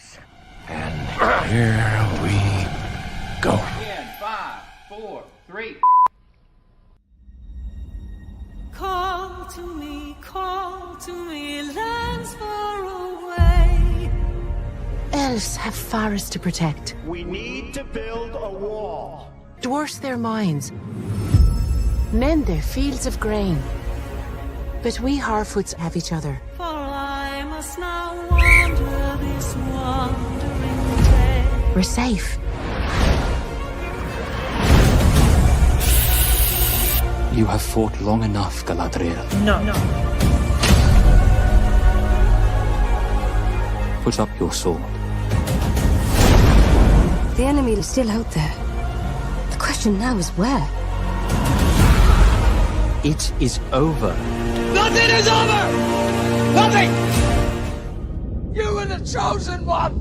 us. And here we go. In 5, 4, 3. Call to me, lands far away. Elves have forests to protect. We need to build a wall. Dwarfs their mines. Men their fields of grain. But we Harfoots have each other. For I must now wander this wandering day. We're safe. You have fought long enough, Galadriel. No. Put up your sword. The enemy is still out there. The question now is where? It is over. Nothing is over! Nothing! You were the chosen one!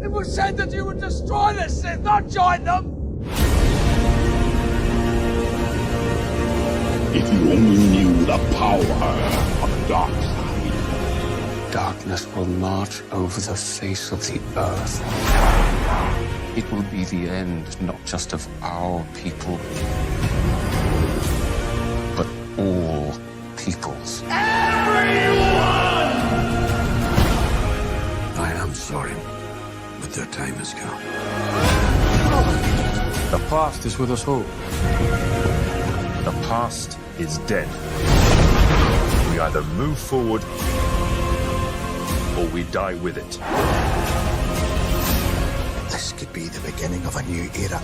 It was said that you would destroy the Sith, not join them! If you only knew the power of the dark side. Darkness will march over the face of the earth. It will be the end, not just of our people, but all peoples. Everyone! I am sorry, but their time has come. The past is with us all. The past is dead. We either move forward or we die with it. This could be the beginning of a new era.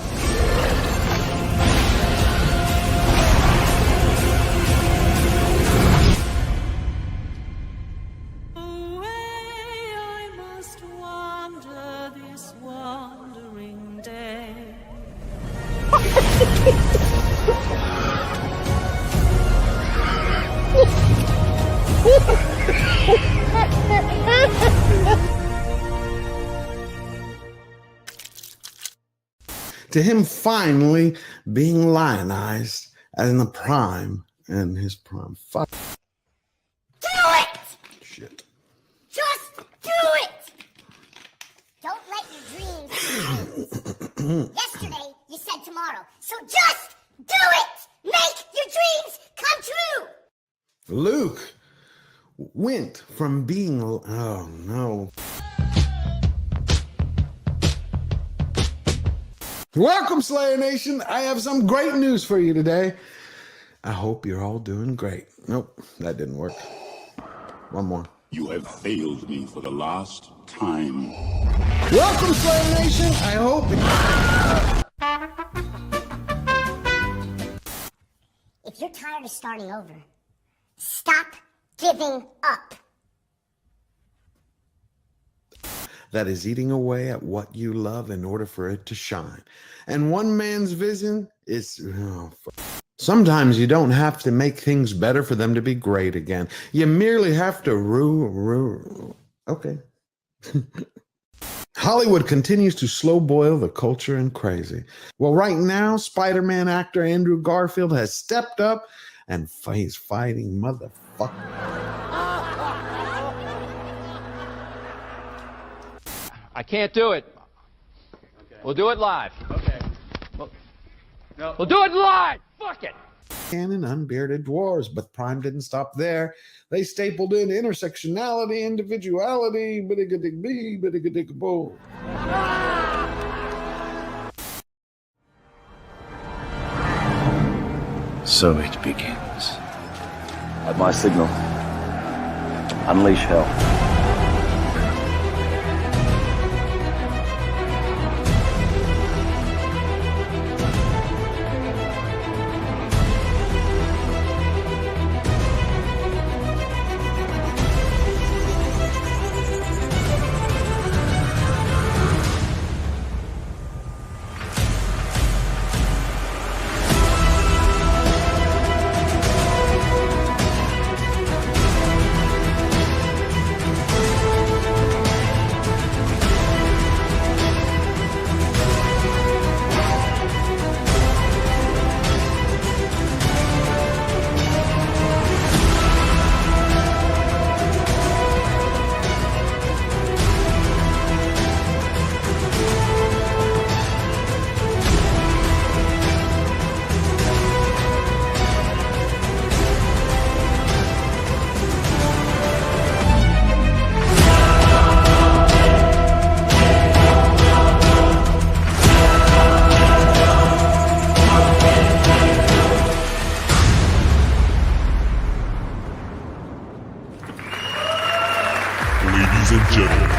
Away I must wander this wandering day. To him finally being lionized in the prime and his prime. Fuck. Do it! Shit. Just do it! Don't let your dreams Yesterday, you said tomorrow. So just do it! Make your dreams come true! Luke went from being... Oh, no. Welcome, Slayer Nation. I have some great news for you today. I hope you're all doing great. Nope, that didn't work. One more. You have failed me for the last time. Welcome, Slayer Nation. I hope... If you're tired of starting over, stop giving up. That is eating away at what you love in order for it to shine. And one man's vision is... Sometimes you don't have to make things better for them to be great again. You merely have to Okay. Hollywood continues to slow boil the culture and crazy. Well, right now, Spider-Man actor Andrew Garfield has stepped up and he's fighting motherfucker. I can't do it. Okay. We'll do it live. Okay. We'll do it live. Fuck it. And unbearded dwarves, but Prime didn't stop there. They stapled in intersectionality, individuality, biddiga-dig-bee, biddiga-dig-bo. So it begins. At my signal, unleash hell. Ladies and gentlemen,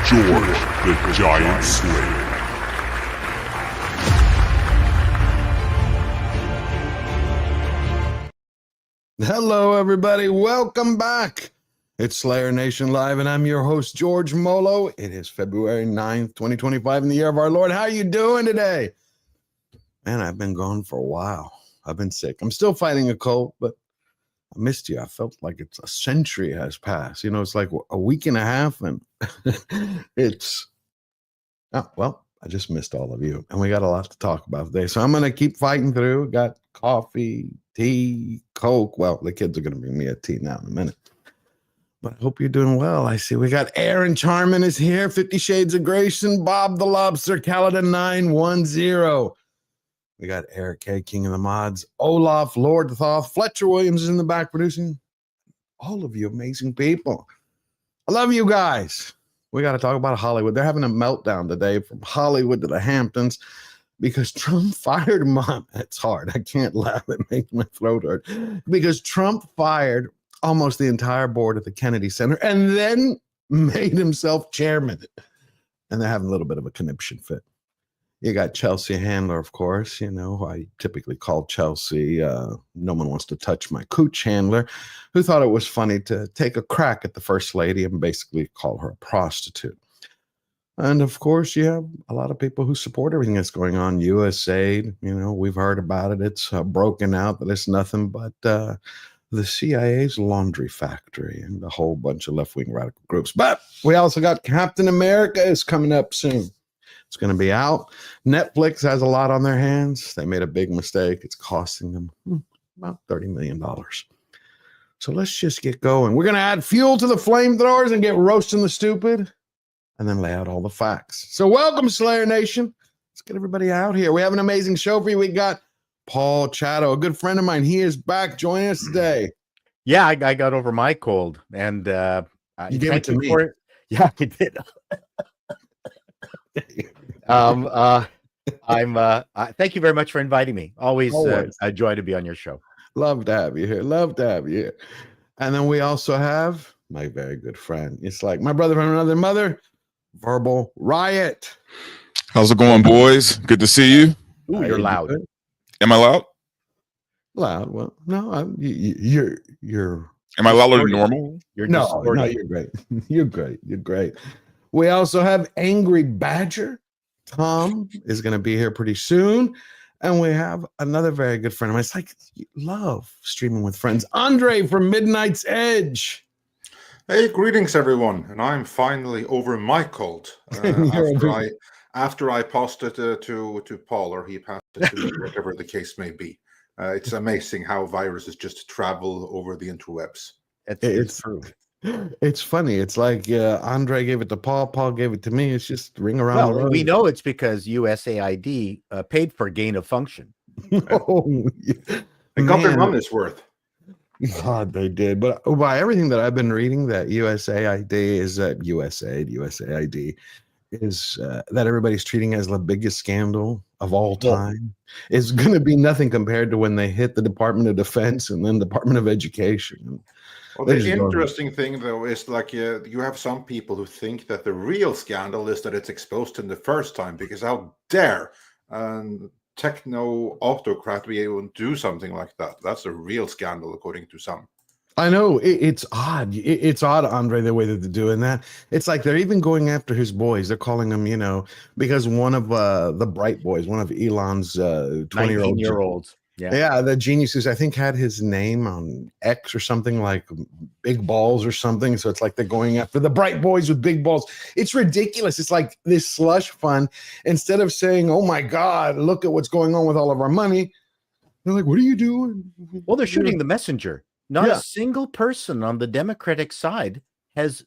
George the Giant Slayer. Hello, everybody. Welcome back. It's Slayer Nation Live, and I'm your host, George Molo. It is February 9th, 2025, in the year of our Lord. How you doing today? Man, I've been gone for a while. I've been sick. I'm still fighting a cold, but I missed you. I felt like it's a century has passed. You know, it's like a week and a half, and well, I just missed all of you, and we got a lot to talk about today. So I'm going to keep fighting through. Got coffee, tea, Coke. Well, the kids are going to bring me a tea now in a minute. But I hope you're doing well. I see we got Aaron Charman is here, 50 Shades of Grayson, Bob the Lobster, Caledon 910. We got Eric K, King of the Mods, Olaf, Lord Thoth, Fletcher Williams is in the back producing. All of you amazing people. I love you guys. We got to talk about Hollywood. They're having a meltdown today from Hollywood to the Hamptons because Trump fired Mom. It's hard. I can't laugh. It makes my throat hurt. Because Trump fired almost the entire board at the Kennedy Center and then made himself chairman. And they're having a little bit of a conniption fit. You got Chelsea Handler, of course. You know, I typically call Chelsea, no one wants to touch my cooch handler, who thought it was funny to take a crack at the first lady and basically call her a prostitute. And of course, you have a lot of people who support everything that's going on. USAID, you know, we've heard about it. It's broken out that it's nothing but the CIA's laundry factory and a whole bunch of left-wing radical groups. But we also got Captain America is coming up soon. It's going to be out. Netflix has a lot on their hands. They made a big mistake. It's costing them about $30 million. So let's just get going. We're going to add fuel to the flamethrowers and get roasting the stupid and then lay out all the facts. So welcome, Slayer Nation. Let's get everybody out here. We have an amazing show for you. We got Paul Chato, a good friend of mine. He is back joining us today. Yeah, I got over my cold, and you gave it to me. Yeah, I did. Thank you very much for inviting me. Always. A joy to be on your show. Love to have you here. Love to have you here. And then we also have my very good friend. It's like my brother from another mother, Verbal Riot. How's it going, boys? Good to see you. Ooh, you're loud. Am I loud? Loud. Well, no, you're. Am I louder than normal? No, you're great. You're great. You're great. We also have Angry Badger. Tom is going to be here pretty soon. And we have another very good friend of mine. It's like, love streaming with friends. Andre from Midnight's Edge. Hey, greetings, everyone. And I'm finally over my cold. After I passed it to Paul, or he passed it to me, whatever the case may be. It's amazing how viruses just travel over the interwebs. It's true. It's funny. It's like Andre gave it to Paul. Paul gave it to me. It's just ring around the road. We know it's because USAID paid for gain of function. They got their money's worth. God, they did. But by everything that I've been reading, that USAID is USAID is that everybody's treating as the biggest scandal of all time. It's going to be nothing compared to when they hit the Department of Defense and then Department of Education. Well, the interesting thing, though, is like you have some people who think that the real scandal is that it's exposed in the first time, because how dare techno autocrat be able to do something like that? That's a real scandal, according to some. I know it's odd. It's odd, Andre, the way that they're doing that. It's like they're even going after his boys. They're calling him, you know, because one of the bright boys, one of Elon's 20-year-olds. Yeah, the geniuses, I think, had his name on X or something, like Big Balls or something. So it's like they're going after the bright boys with big balls. It's ridiculous. It's like this slush fund. Instead of saying, oh, my God, look at what's going on with all of our money. They're like, what are you doing? Well, they're shooting the messenger. Not a single person on the Democratic side has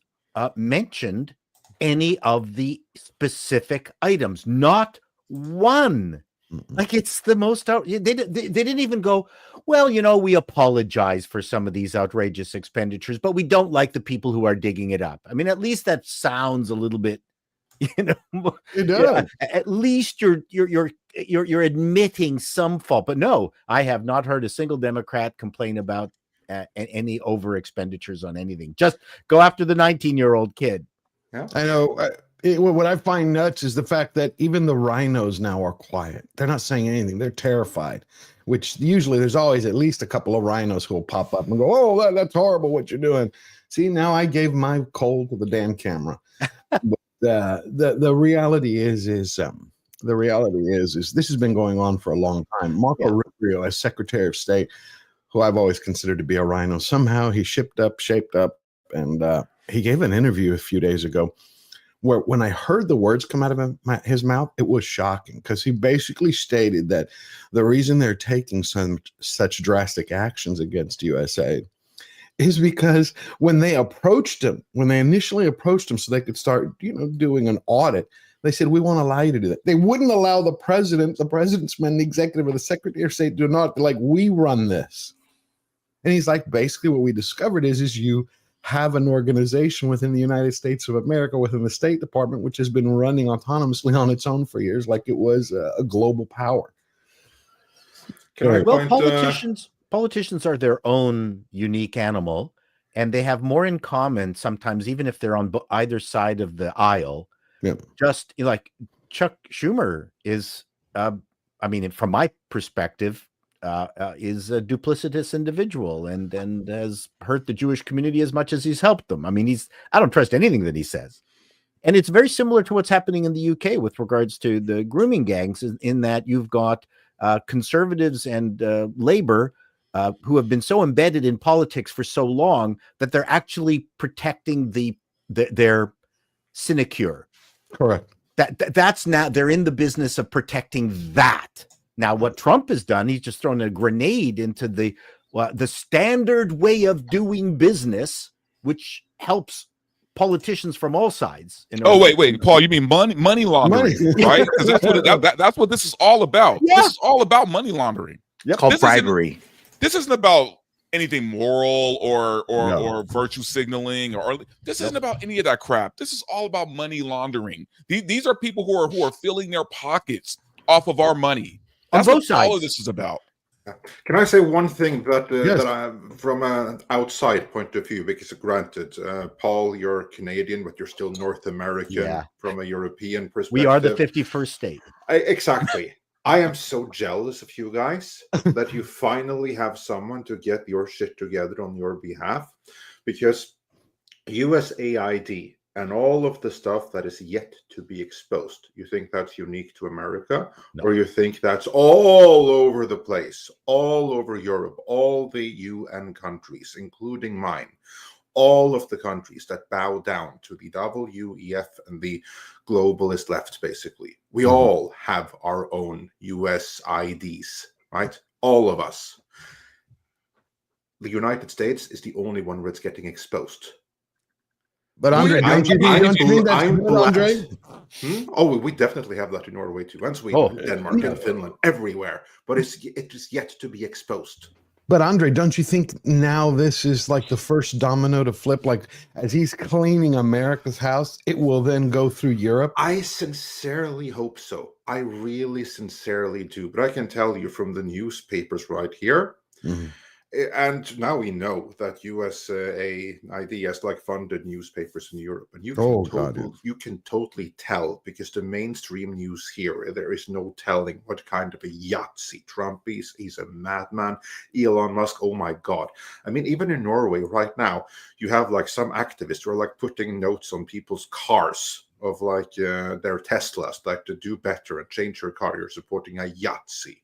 mentioned any of the specific items. Not one. Like, it's the most they didn't even go, well, you know, we apologize for some of these outrageous expenditures, but we don't like the people who are digging it up. I mean, at least that sounds a little bit, you know, it does. At least you're admitting some fault. But no, I have not heard a single Democrat complain about any over expenditures on anything. Just go after the 19-year-old kid. Yeah. I know. What I find nuts is the fact that even the rhinos now are quiet. They're not saying anything. They're terrified, which usually there's always at least a couple of rhinos who will pop up and go, oh, that's horrible what you're doing. See, now I gave my coal to the damn camera. But the reality is this has been going on for a long time. Marco Rubio, as Secretary of State, who I've always considered to be a rhino, somehow he shaped up, and he gave an interview a few days ago where when I heard the words come out of his mouth, it was shocking because he basically stated that the reason they're taking such drastic actions against USAID is because when they initially approached him so they could start, doing an audit, they said, we won't allow you to do that. They wouldn't allow the president's men, the executive, or the secretary of state do not, like, we run this. And he's like, basically what we discovered is you have an organization within the United States of America, within the State Department, which has been running autonomously on its own for years, like it was a global power. Politicians are their own unique animal, and they have more in common sometimes, even if they're on either side of the aisle. Yeah. Just like Chuck Schumer is, I mean, from my perspective, is a duplicitous individual and has hurt the Jewish community as much as he's helped them. I mean, I don't trust anything that he says. And it's very similar to what's happening in the UK with regards to the grooming gangs, in that you've got conservatives and labor who have been so embedded in politics for so long that they're actually protecting their sinecure. Correct. That's now they're in the business of protecting that. Now, what Trump has done, he's just thrown a grenade into the standard way of doing business, which helps politicians from all sides. Wait, Paul, you mean money laundering, right? Because that's what this is all about. Yeah. This is all about money laundering. Yep. Called bribery. This isn't about anything moral or virtue signaling or this isn't about any of that crap. This is all about money laundering. These are people who are filling their pockets off of our money. That's what all of this is about. Can I say one thing that I, from an outside point of view, because granted, Paul, you're Canadian, but you're still North American from a European perspective. We are the 51st state. Exactly. I am so jealous of you guys that you finally have someone to get your shit together on your behalf, because USAID and all of the stuff that is yet to be exposed, you think that's unique to America? No. Or you think that's all over the place, all over Europe, all the UN countries, including mine, all of the countries that bow down to the WEF and the globalist left, basically. We all have our own USIDs, right? All of us. The United States is the only one where it's getting exposed. But Andre, don't you think that's good, Andre? Oh, we definitely have that in Norway too, and Sweden, Denmark, and Finland, everywhere. But it is yet to be exposed. But Andre, don't you think now this is like the first domino to flip? Like, as he's cleaning America's house, it will then go through Europe? I sincerely hope so. I really sincerely do. But I can tell you from the newspapers right here, and now we know that USAID has like funded newspapers in Europe, and you can totally tell, because the mainstream news here, there is no telling what kind of a Yahtzee Trump is. He's a madman. Elon Musk, oh my God. I mean, even in Norway right now, you have like some activists who are like putting notes on people's cars of like their Teslas, like to do better and change your car. You're supporting a Yahtzee.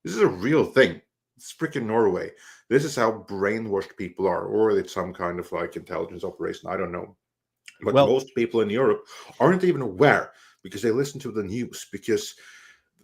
This is a real thing. It's freaking Norway. This is how brainwashed people are, or it's some kind of like intelligence operation. I don't know. But most people in Europe aren't even aware, because they listen to the news. Because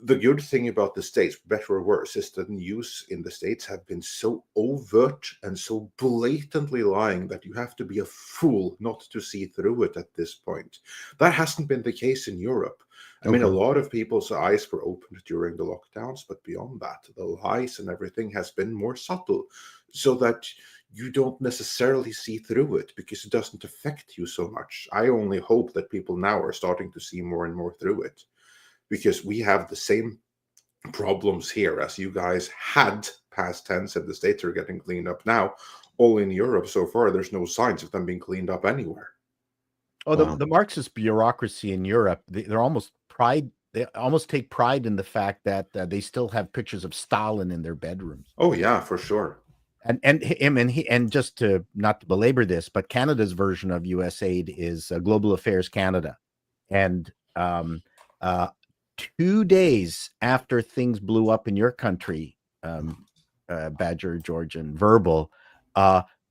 the good thing about the States, better or worse, is that news in the States have been so overt and so blatantly lying that you have to be a fool not to see through it at this point. That hasn't been the case in Europe. I mean, a lot of people's eyes were opened during the lockdowns, but beyond that, the lies and everything has been more subtle, so that you don't necessarily see through it because it doesn't affect you so much. I only hope that people now are starting to see more and more through it, because we have the same problems here as you guys had past tense, and the States are getting cleaned up now. All in Europe so far, there's no signs of them being cleaned up anywhere. Oh, the Marxist bureaucracy in Europe, they're almost pride. They almost take pride in the fact that they still have pictures of Stalin in their bedrooms. Oh yeah, for sure. And just to not to belabor this, but Canada's version of USAID is Global Affairs Canada, and 2 days after things blew up in your country, Badger, George, and Verbal,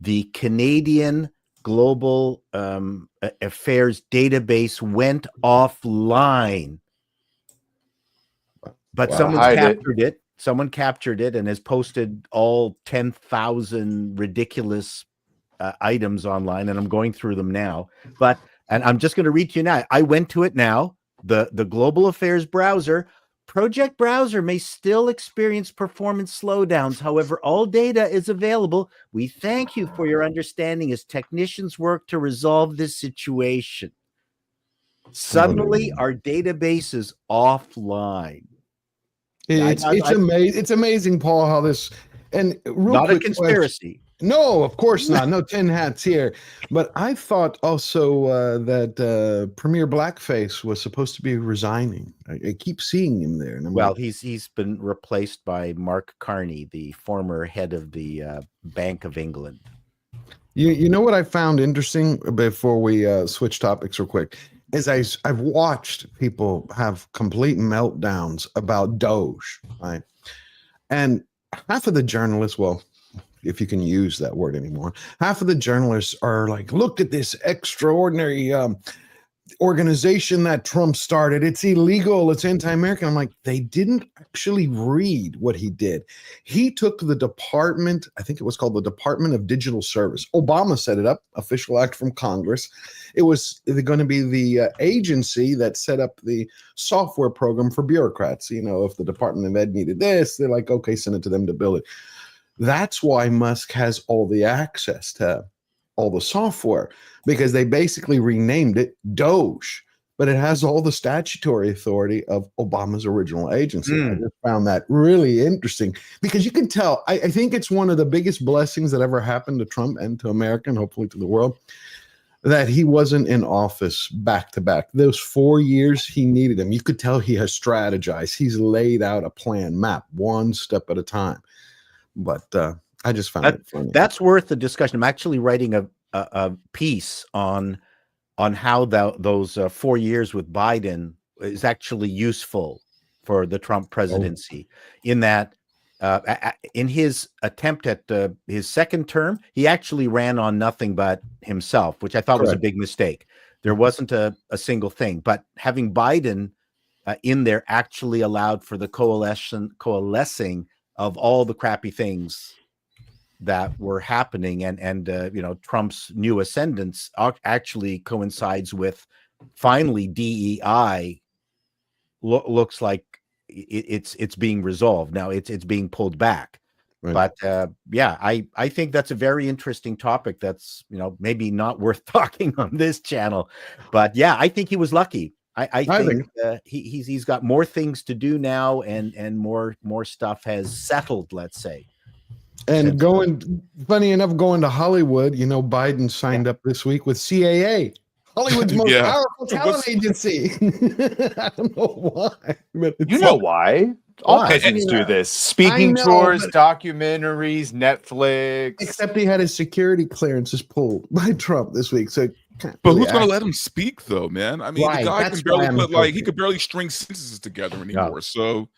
the Canadian Global Affairs database went offline. But someone captured it. Someone captured it and has posted all 10,000 ridiculous items online, and I'm going through them now. And I'm just going to read to you now. I went to it now. The Global Affairs browser, Project Browser may still experience performance slowdowns. However, all data is available. We thank you for your understanding as technicians work to resolve this situation. Suddenly, our database is offline. It's amazing, Paul, how this and not a conspiracy. No, of course not. No tin hats here. But I thought also that Premier Blackface was supposed to be resigning. I keep seeing him there. And well, he's been replaced by Mark Carney, the former head of the Bank of England. You know what I found interesting before we switch topics real quick is I've watched people have complete meltdowns about Doge, right? And half of the journalists, well, if you can use that word anymore, half of the journalists are like, look at this extraordinary organization that Trump started. It's illegal. It's anti-American. I'm like, they didn't actually read what he did. He took the department, I think it was called the Department of Digital Service. Obama set it up, official act from Congress. It was going to be the agency that set up the software program for bureaucrats. You know, if the Department of Ed needed this, they're like, okay, send it to them to build it. That's why Musk has all the access to all the software, because they basically renamed it Doge, but it has all the statutory authority of Obama's original agency. I just found that really interesting because you can tell, I think it's one of the biggest blessings that ever happened to Trump and to America and hopefully to the world, that he wasn't in office back to back. Those 4 years he needed him. You could tell he has strategized. He's laid out a plan, map one step at a time. But I just found it funny. That's worth the discussion. I'm actually writing a piece on how those 4 years with Biden is actually useful for the Trump presidency. In that, in his attempt at his second term, he actually ran on nothing but himself, which I thought was a big mistake. There wasn't a single thing. But having Biden in there actually allowed for the coalescing of all the crappy things that were happening, and you know, Trump's new ascendance actually coincides with finally DEI looks like it's being resolved now. It's being pulled back. Right. But yeah, I think that's a very interesting topic. That's, you know, maybe not worth talking on this channel, but yeah, I think he was lucky. I think he's got more things to do now, and more stuff has settled, let's say. And funny enough, going to Hollywood, you know, Biden signed up this week with CAA, Hollywood's most powerful talent agency. I don't know why. You know why? All presidents do this. Speaking tours, documentaries, Netflix. Except he had his security clearances pulled by Trump this week. So, but who's going to let him speak, though, man? I mean, the guy can barely he could barely string sentences together anymore. Yeah. So,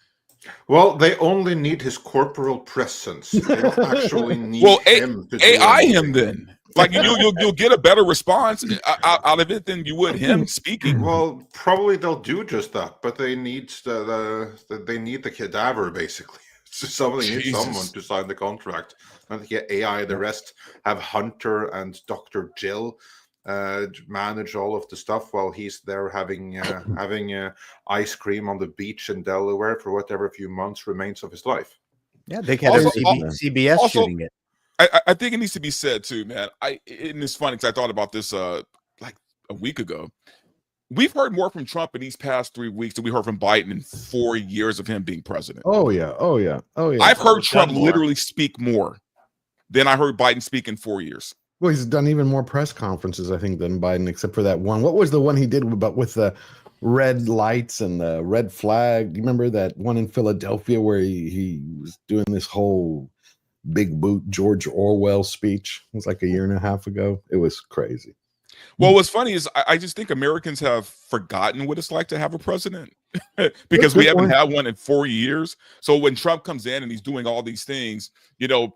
well, they only need his corporal presence. They don't actually need him to AI him then. Like you'll get a better response out of it than you would him speaking. Well, probably they'll do just that, but they need the cadaver basically. So they need someone to sign the contract, and to get AI. The rest have Hunter and Dr. Jill manage all of the stuff while he's there having ice cream on the beach in Delaware for whatever few months remains of his life. Yeah, they can have CBS shooting it. I think it needs to be said too, man. And it's funny because I thought about this like a week ago. We've heard more from Trump in these past 3 weeks than we heard from Biden in 4 years of him being president. Oh yeah. I've heard Trump literally speak more than I heard Biden speak in 4 years. Well, he's done even more press conferences, I think, than Biden, except for that one. What was the one he did with the red lights and the red flag? Do you remember that one in Philadelphia where he was doing this whole big boot George Orwell speech? It was like a year and a half ago. It was crazy. Well, what's funny is I just think Americans have forgotten what it's like to have a president because we haven't had one in 4 years. So when Trump comes in and he's doing all these things, you know,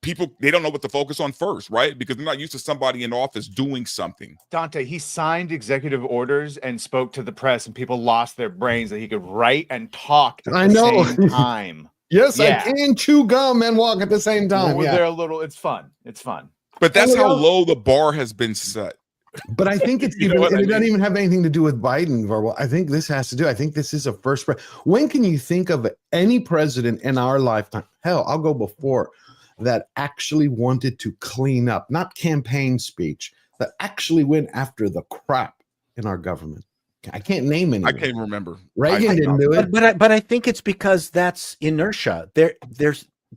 people, they don't know what to focus on first, right? Because they're not used to somebody in office doing something. Dante, he signed executive orders and spoke to the press, and people lost their brains that he could write and talk at the same time. Yes, yeah. I can chew gum and walk at the same time. Well, they're a little, it's fun. It's fun. But that's how low the bar has been set. But I think it's even, it doesn't even have anything to do with Biden. Well, I think this has to do. I think this is a first. When can you think of any president in our lifetime? Hell, I'll go before that actually wanted to clean up, not campaign speech, that actually went after the crap in our government. I can't name any. I can't remember. Reagan didn't do it. But I think it's because that's inertia.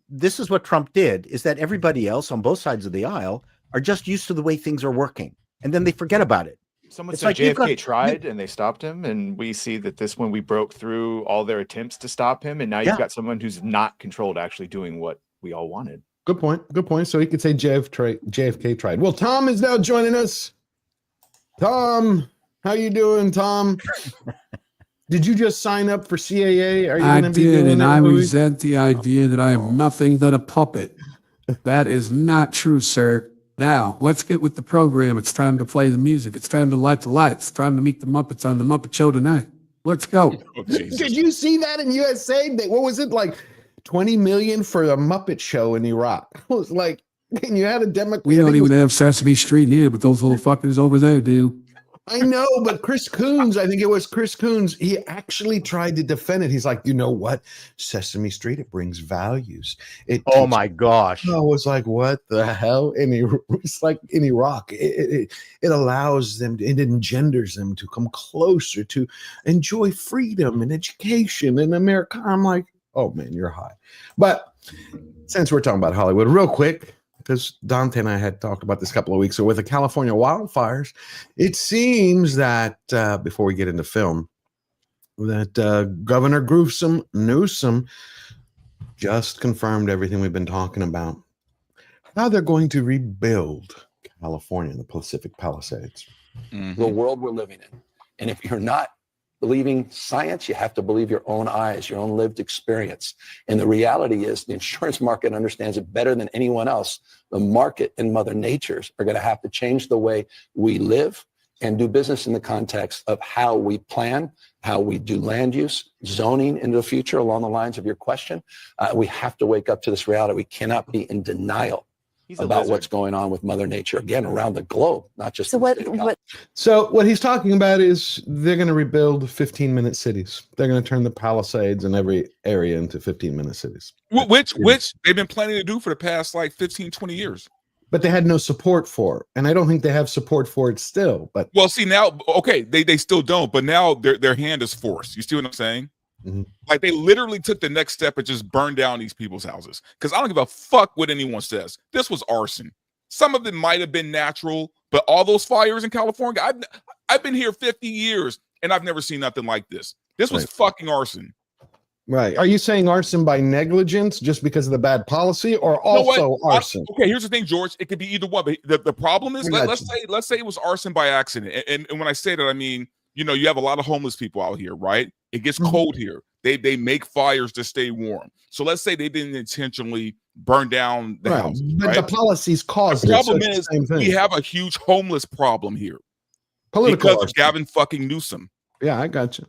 This is what Trump did, is that everybody else on both sides of the aisle are just used to the way things are working. And then they forget about it. Someone said JFK tried and they stopped him. And we see that this one, we broke through all their attempts to stop him. And now you've got someone who's not controlled actually doing what we all wanted. Good point. Good point. So he could say JFK tried. Well, Tom is now joining us. Tom, how you doing, Tom? Did you just sign up for CAA? Are you I did, and I resent the idea that I am nothing but a puppet. That is not true, sir. Now, let's get with the program. It's time to play the music. It's time to light the lights. It's time to meet the Muppets on the Muppet Show tonight. Let's go. Oh, did you see that in USAID? What was it, like 20 million for a Muppet Show in Iraq? It was like, and you had a Democrat. We don't even have Sesame Street here, but those little fuckers over there do. I know, but Chris Coons, I think it was Chris Coons, he actually tried to defend it. He's like, you know what? Sesame Street, it brings values. Oh my gosh. I was like, what the hell? And it's like in Iraq, it allows them, it engenders them to come closer to enjoy freedom and education in America. I'm like, oh man, you're high. But since we're talking about Hollywood, real quick, because Dante and I had talked about this a couple of weeks ago with the California wildfires, it seems that, before we get into film, that Governor Newsom just confirmed everything we've been talking about. How they're going to rebuild California, the Pacific Palisades. The world we're living in. And if you're not believing science, you have to believe your own eyes, your own lived experience. And the reality is the insurance market understands it better than anyone else. The market and Mother Nature's are going to have to change the way we live and do business in the context of how we plan, how we do land use, zoning into the future along the lines of your question. We have to wake up to this reality. We cannot be in denial about what's going on with Mother Nature, again, around the globe, not just So what he's talking about is they're going to rebuild 15-minute cities. They're going to turn the Palisades and every area into 15-minute cities. Which they've been planning to do for the past like 15, 20 years. But they had no support for it. And I don't think they have support for it still. But well, see now, okay, they still don't, but now their hand is forced. You see what I'm saying? Mm-hmm. Like they literally took the next step and just burned down these people's houses. Because I don't give a fuck what anyone says. This was arson. Some of it might have been natural, but all those fires in California, I've been here 50 years and I've never seen nothing like this. This was fucking arson. Right. Are you saying arson by negligence just because of the bad policy, or also arson? Okay, here's the thing, George. It could be either one. But the problem is, let's say it was arson by accident. And when I say that, I mean, you know, you have a lot of homeless people out here, right? It gets cold here. They make fires to stay warm. So let's say they didn't intentionally burn down the house. But the policies caused it. The problem is we have a huge homeless problem here. Because of Gavin fucking Newsom. Yeah, I got you.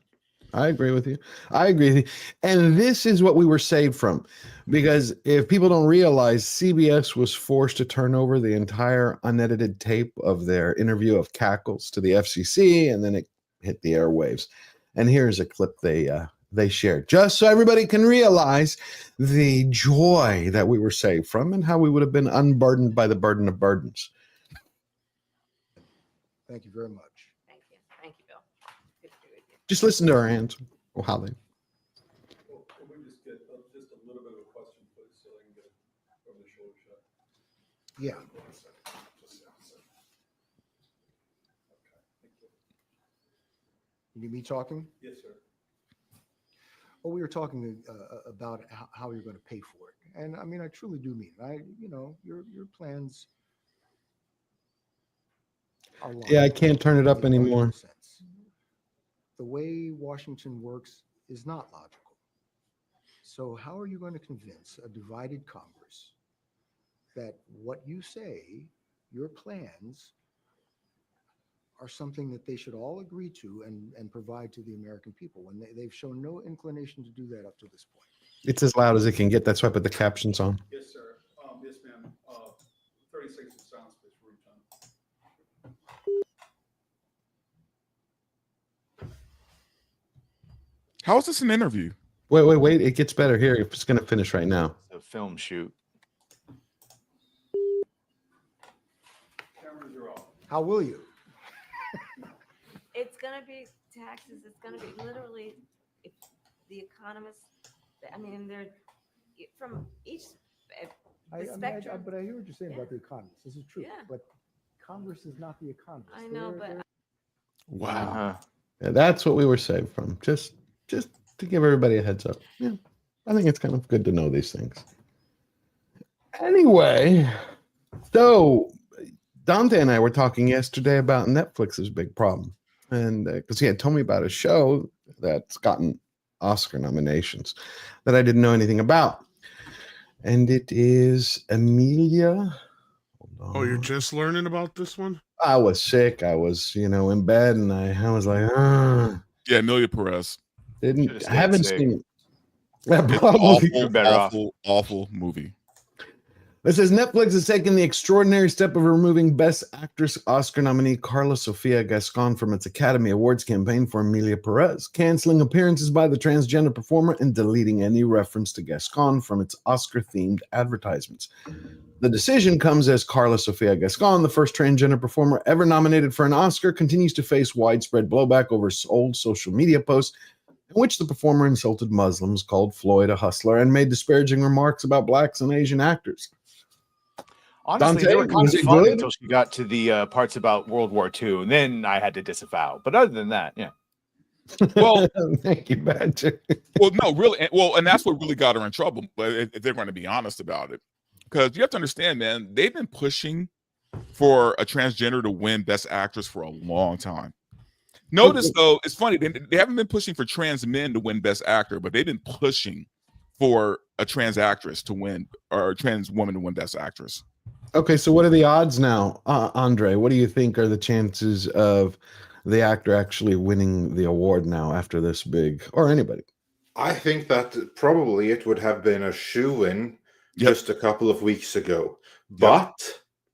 I agree with you. I agree with you. And this is what we were saved from. Because if people don't realize, CBS was forced to turn over the entire unedited tape of their interview of Cackles to the FCC, and then it hit the airwaves. And here's a clip they shared, just so everybody can realize the joy that we were saved from and how we would have been unburdened by the burden of burdens. Thank you very much. Thank you. Thank you, Bill. Good to be with you. Just listen to our answer. Or how they. Well, can we just get just a little bit of a question, please, so I can get it over the shoulder shot? Yeah. You need me talking? Yes, sir. Well, we were talking about how you're going to pay for it, and I mean, I truly do mean it. Your plans are logical. Yeah, I can't turn it up They make logical anymore. sense. The way Washington works is not logical. So how are you going to convince a divided Congress that what you say, your plans, are something that they should all agree to and provide to the American people when they've shown no inclination to do that up to this point? It's as loud as it can get. That's why I put the captions on. Yes, sir. Yes, ma'am. 36 of silence, please, for room time. How is this an interview? Wait. It gets better here. It's going to finish right now. A film shoot. Cameras are off. How will you? It's going to be taxes. It's going to be literally, if the economists, I mean, they're from each spectrum. But I hear what you're saying about the economists. This is true. Yeah. But Congress is not the economists. I know, but Wow. Yeah, that's what we were saved from. Just to give everybody a heads up. Yeah. I think it's kind of good to know these things. Anyway, so Dante and I were talking yesterday about Netflix's big problem. And because he had told me about a show that's gotten Oscar nominations that I didn't know anything about. And it is Amelia. Oh, you're just learning about this one? I was sick. I was, in bed, and I was like, Yeah, Amelia Perez. I haven't seen it. It's awful movie. It says Netflix has taken the extraordinary step of removing Best Actress Oscar nominee Carla Sofia Gascon from its Academy Awards campaign for Amelia Perez, canceling appearances by the transgender performer and deleting any reference to Gascon from its Oscar-themed advertisements. The decision comes as Carla Sofia Gascon, the first transgender performer ever nominated for an Oscar, continues to face widespread blowback over old social media posts in which the performer insulted Muslims, called Floyd a hustler, and made disparaging remarks about blacks and Asian actors. Honestly, Dante, they were kind was of it fun good? until she got to the parts about World War II, and then I had to disavow. But other than that, yeah. Well, thank you, Badger. Well, no, really. Well, and that's what really got her in trouble. But if they're going to be honest about it, because you have to understand, man, they've been pushing for a transgender to win Best Actress for a long time. Notice, though, it's funny. They haven't been pushing for trans men to win Best Actor, but they've been pushing for a trans actress to win, or a trans woman to win Best Actress. Okay, so what are the odds now, Andre? What do you think are the chances of the actor actually winning the award now after this big, or anybody? I think that probably it would have been a shoo-in just a couple of weeks ago. But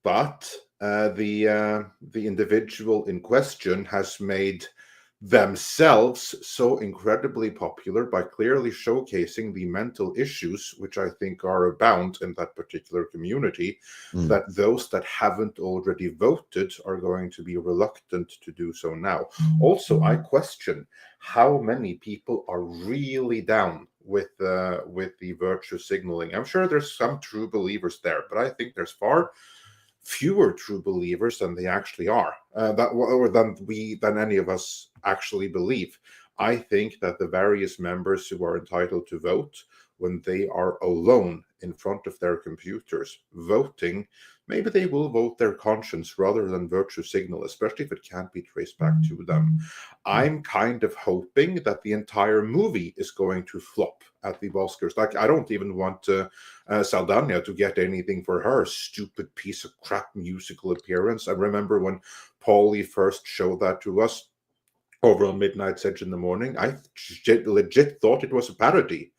the individual in question has made themselves so incredibly popular by clearly showcasing the mental issues which I think are abound in that particular community, that those that haven't already voted are going to be reluctant to do so now. Also, I question how many people are really down with the virtue signaling. I'm sure there's some true believers there, but I think there's far fewer true believers than they actually are, than any of us actually believe. I think that the various members who are entitled to vote, when they are alone in front of their computers voting, maybe they will vote their conscience rather than virtue signal, especially if it can't be traced back to them. I'm kind of hoping that the entire movie is going to flop at the Oscars. Like, I don't even want Saldana to get anything for her stupid piece of crap musical appearance. I remember when Paulie first showed that to us over on Midnight's Edge in the morning, I legit thought it was a parody.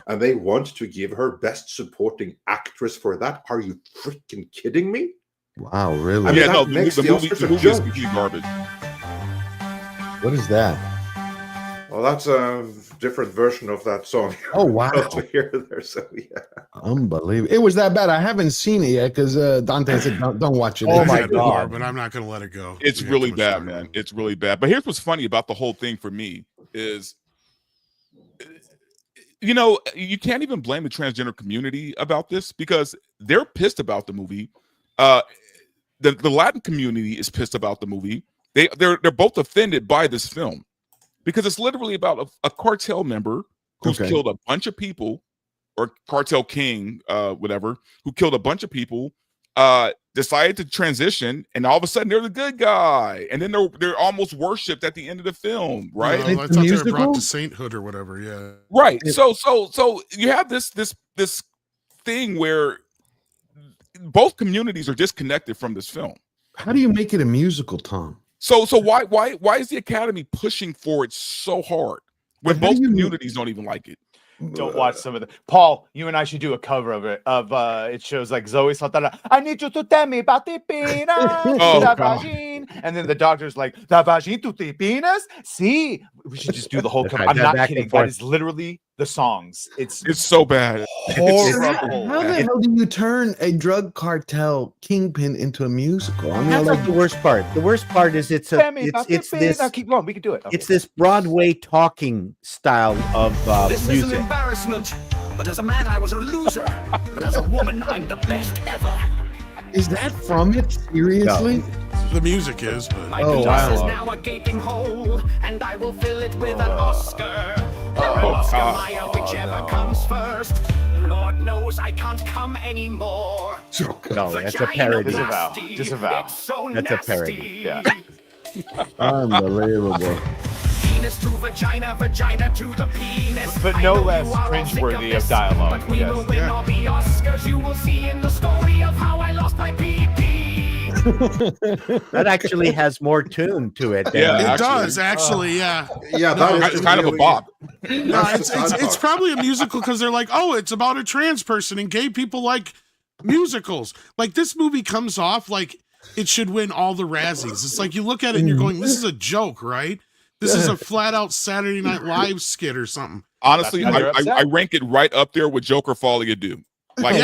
And they want to give her Best Supporting Actress for that? Are you freaking kidding me? Wow, really? I mean, Yeah, no, that makes the movie is joke. completely garbage. What is that? Well, that's a different version of that song. Oh, wow. To hear there, so yeah. Unbelievable. It was that bad. I haven't seen it yet because Dante said, don't watch it. Oh, my God. before, but I'm not going to let it go. It's really bad, man. It's really bad. But here's what's funny about the whole thing for me is, you know, you can't even blame the transgender community about this because they're pissed about the movie. The Latin community is pissed about the movie. They're both offended by this film. because it's literally about a cartel member who's killed a bunch of people, or cartel king, whatever, who killed a bunch of people, decided to transition, and all of a sudden they're the good guy, and then they're almost worshipped at the end of the film, right? I thought they were brought to sainthood or whatever. Yeah, right. So you have this thing where both communities are disconnected from this film. How do you make it a musical, Tom? So why is the Academy pushing for it so hard when both communities don't even like it? Don't watch some of the Paul. You and I should do a cover of it. It shows like Zoe Saldana. I need you to tell me about the penis, the vagine, and then the doctor's like, the vagine to the penis. See, we should just do the whole cover. I'm not kidding. That is literally the songs. It's so bad. Horrible. How the hell do you turn a drug cartel kingpin into a musical? I mean, that's like the worst part. The worst part is it's this. Now keep going. We can do it. Okay. It's this Broadway talking style of This music. is an embarrassment, but as a man, I was a loser. But as a woman, I'm the best ever. Is that from it? Seriously? No. The music is, but My penis is now a gaping hole, and I will fill it with an Oscar. Or an Oscar Meyer, whichever comes first. Lord knows I can't come anymore. No, that's a parody. Disavow. That's a parody. Yeah. Unbelievable. Penis to vagina, vagina to the penis. But no less cringeworthy of dialogue. But we will win all the Oscars. You will see in the story of how I lost my pee-pee. That actually has more tune to it. Than it does actually. Yeah, it's kind of a bop. No, it's probably a musical because they're like, oh, it's about a trans person, and gay people like musicals. Like this movie comes off like it should win all the Razzies. It's like you look at it and you're going, this is a joke, right? This is a flat out Saturday Night Live skit or something. Honestly, I rank it right up there with Joker Falling a Dude. Like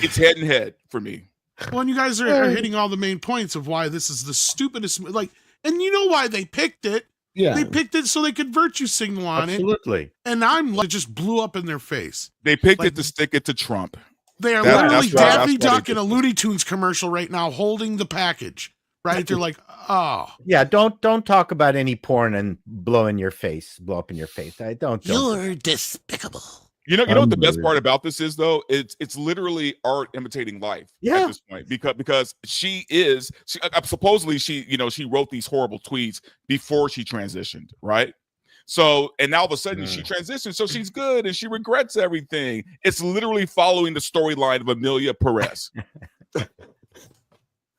it's head and head for me. Well, and you guys are hitting all the main points of why this is the stupidest. Like, and you know why they picked it? Yeah, they picked it so they could virtue signal on it. And I'm like, it just blew up in their face. They picked it to stick it to Trump. They are literally Daffy Duck in a Looney Tunes commercial right now, holding the package. Right? They're like, oh, yeah. Don't talk about any porn and blow up in your face. I don't. You're despicable. You know what the best part about this is though? It's literally art imitating life at this point because she supposedly she wrote these horrible tweets before she transitioned, right? So and now all of a sudden she transitioned, so she's good and she regrets everything. It's literally following the storyline of Amelia Perez.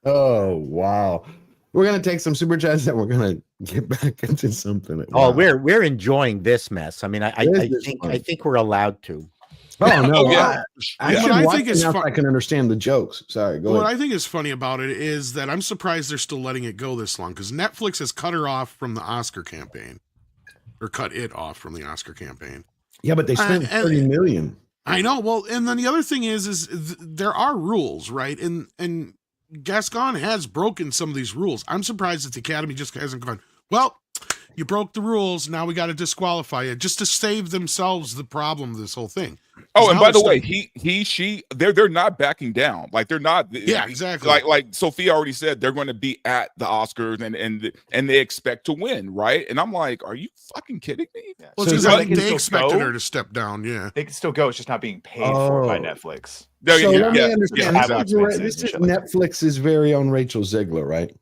Oh wow. We're gonna take some super chats and we're gonna get back into something. Oh, we're enjoying this mess. I mean, I think we're allowed to. Oh no, yeah. I should watch it now so I can understand the jokes. Sorry, go ahead. What I think is funny about it is that I'm surprised they're still letting it go this long because Netflix has cut her off from the Oscar campaign, or cut it off from the Oscar campaign. Yeah, but they spent $30 million. I know. Well, and then the other thing is there are rules, right? And Gascon has broken some of these rules. I'm surprised that the Academy just hasn't gone, well, you broke the rules, now we got to disqualify you, just to save themselves the problem of this whole thing. Oh, and by the way, they're not backing down. Like they're not. Yeah, exactly. Like Sophia already said, they're going to be at the Oscars and they expect to win, right? And I'm like, are you fucking kidding me? Yeah. Well, so they expected her to step down. Yeah, they can still go. It's just not being paid for by Netflix. So let me understand. This is Netflix's very own Rachel Ziegler, right?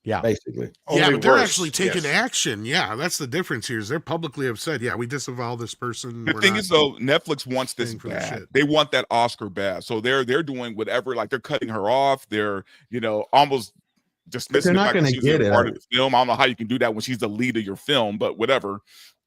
Yeah, basically. Yeah, but they're actually taking action. Yeah, that's the difference here. Is they're publicly upset. Yeah, we disavow this person. The thing is, though, Netflix wants this bad. They want that Oscar bad, so they're doing whatever. Like they're cutting her off. They're almost dismissing the fact that she's a part of the film. I don't know how you can do that when she's the lead of your film, but whatever.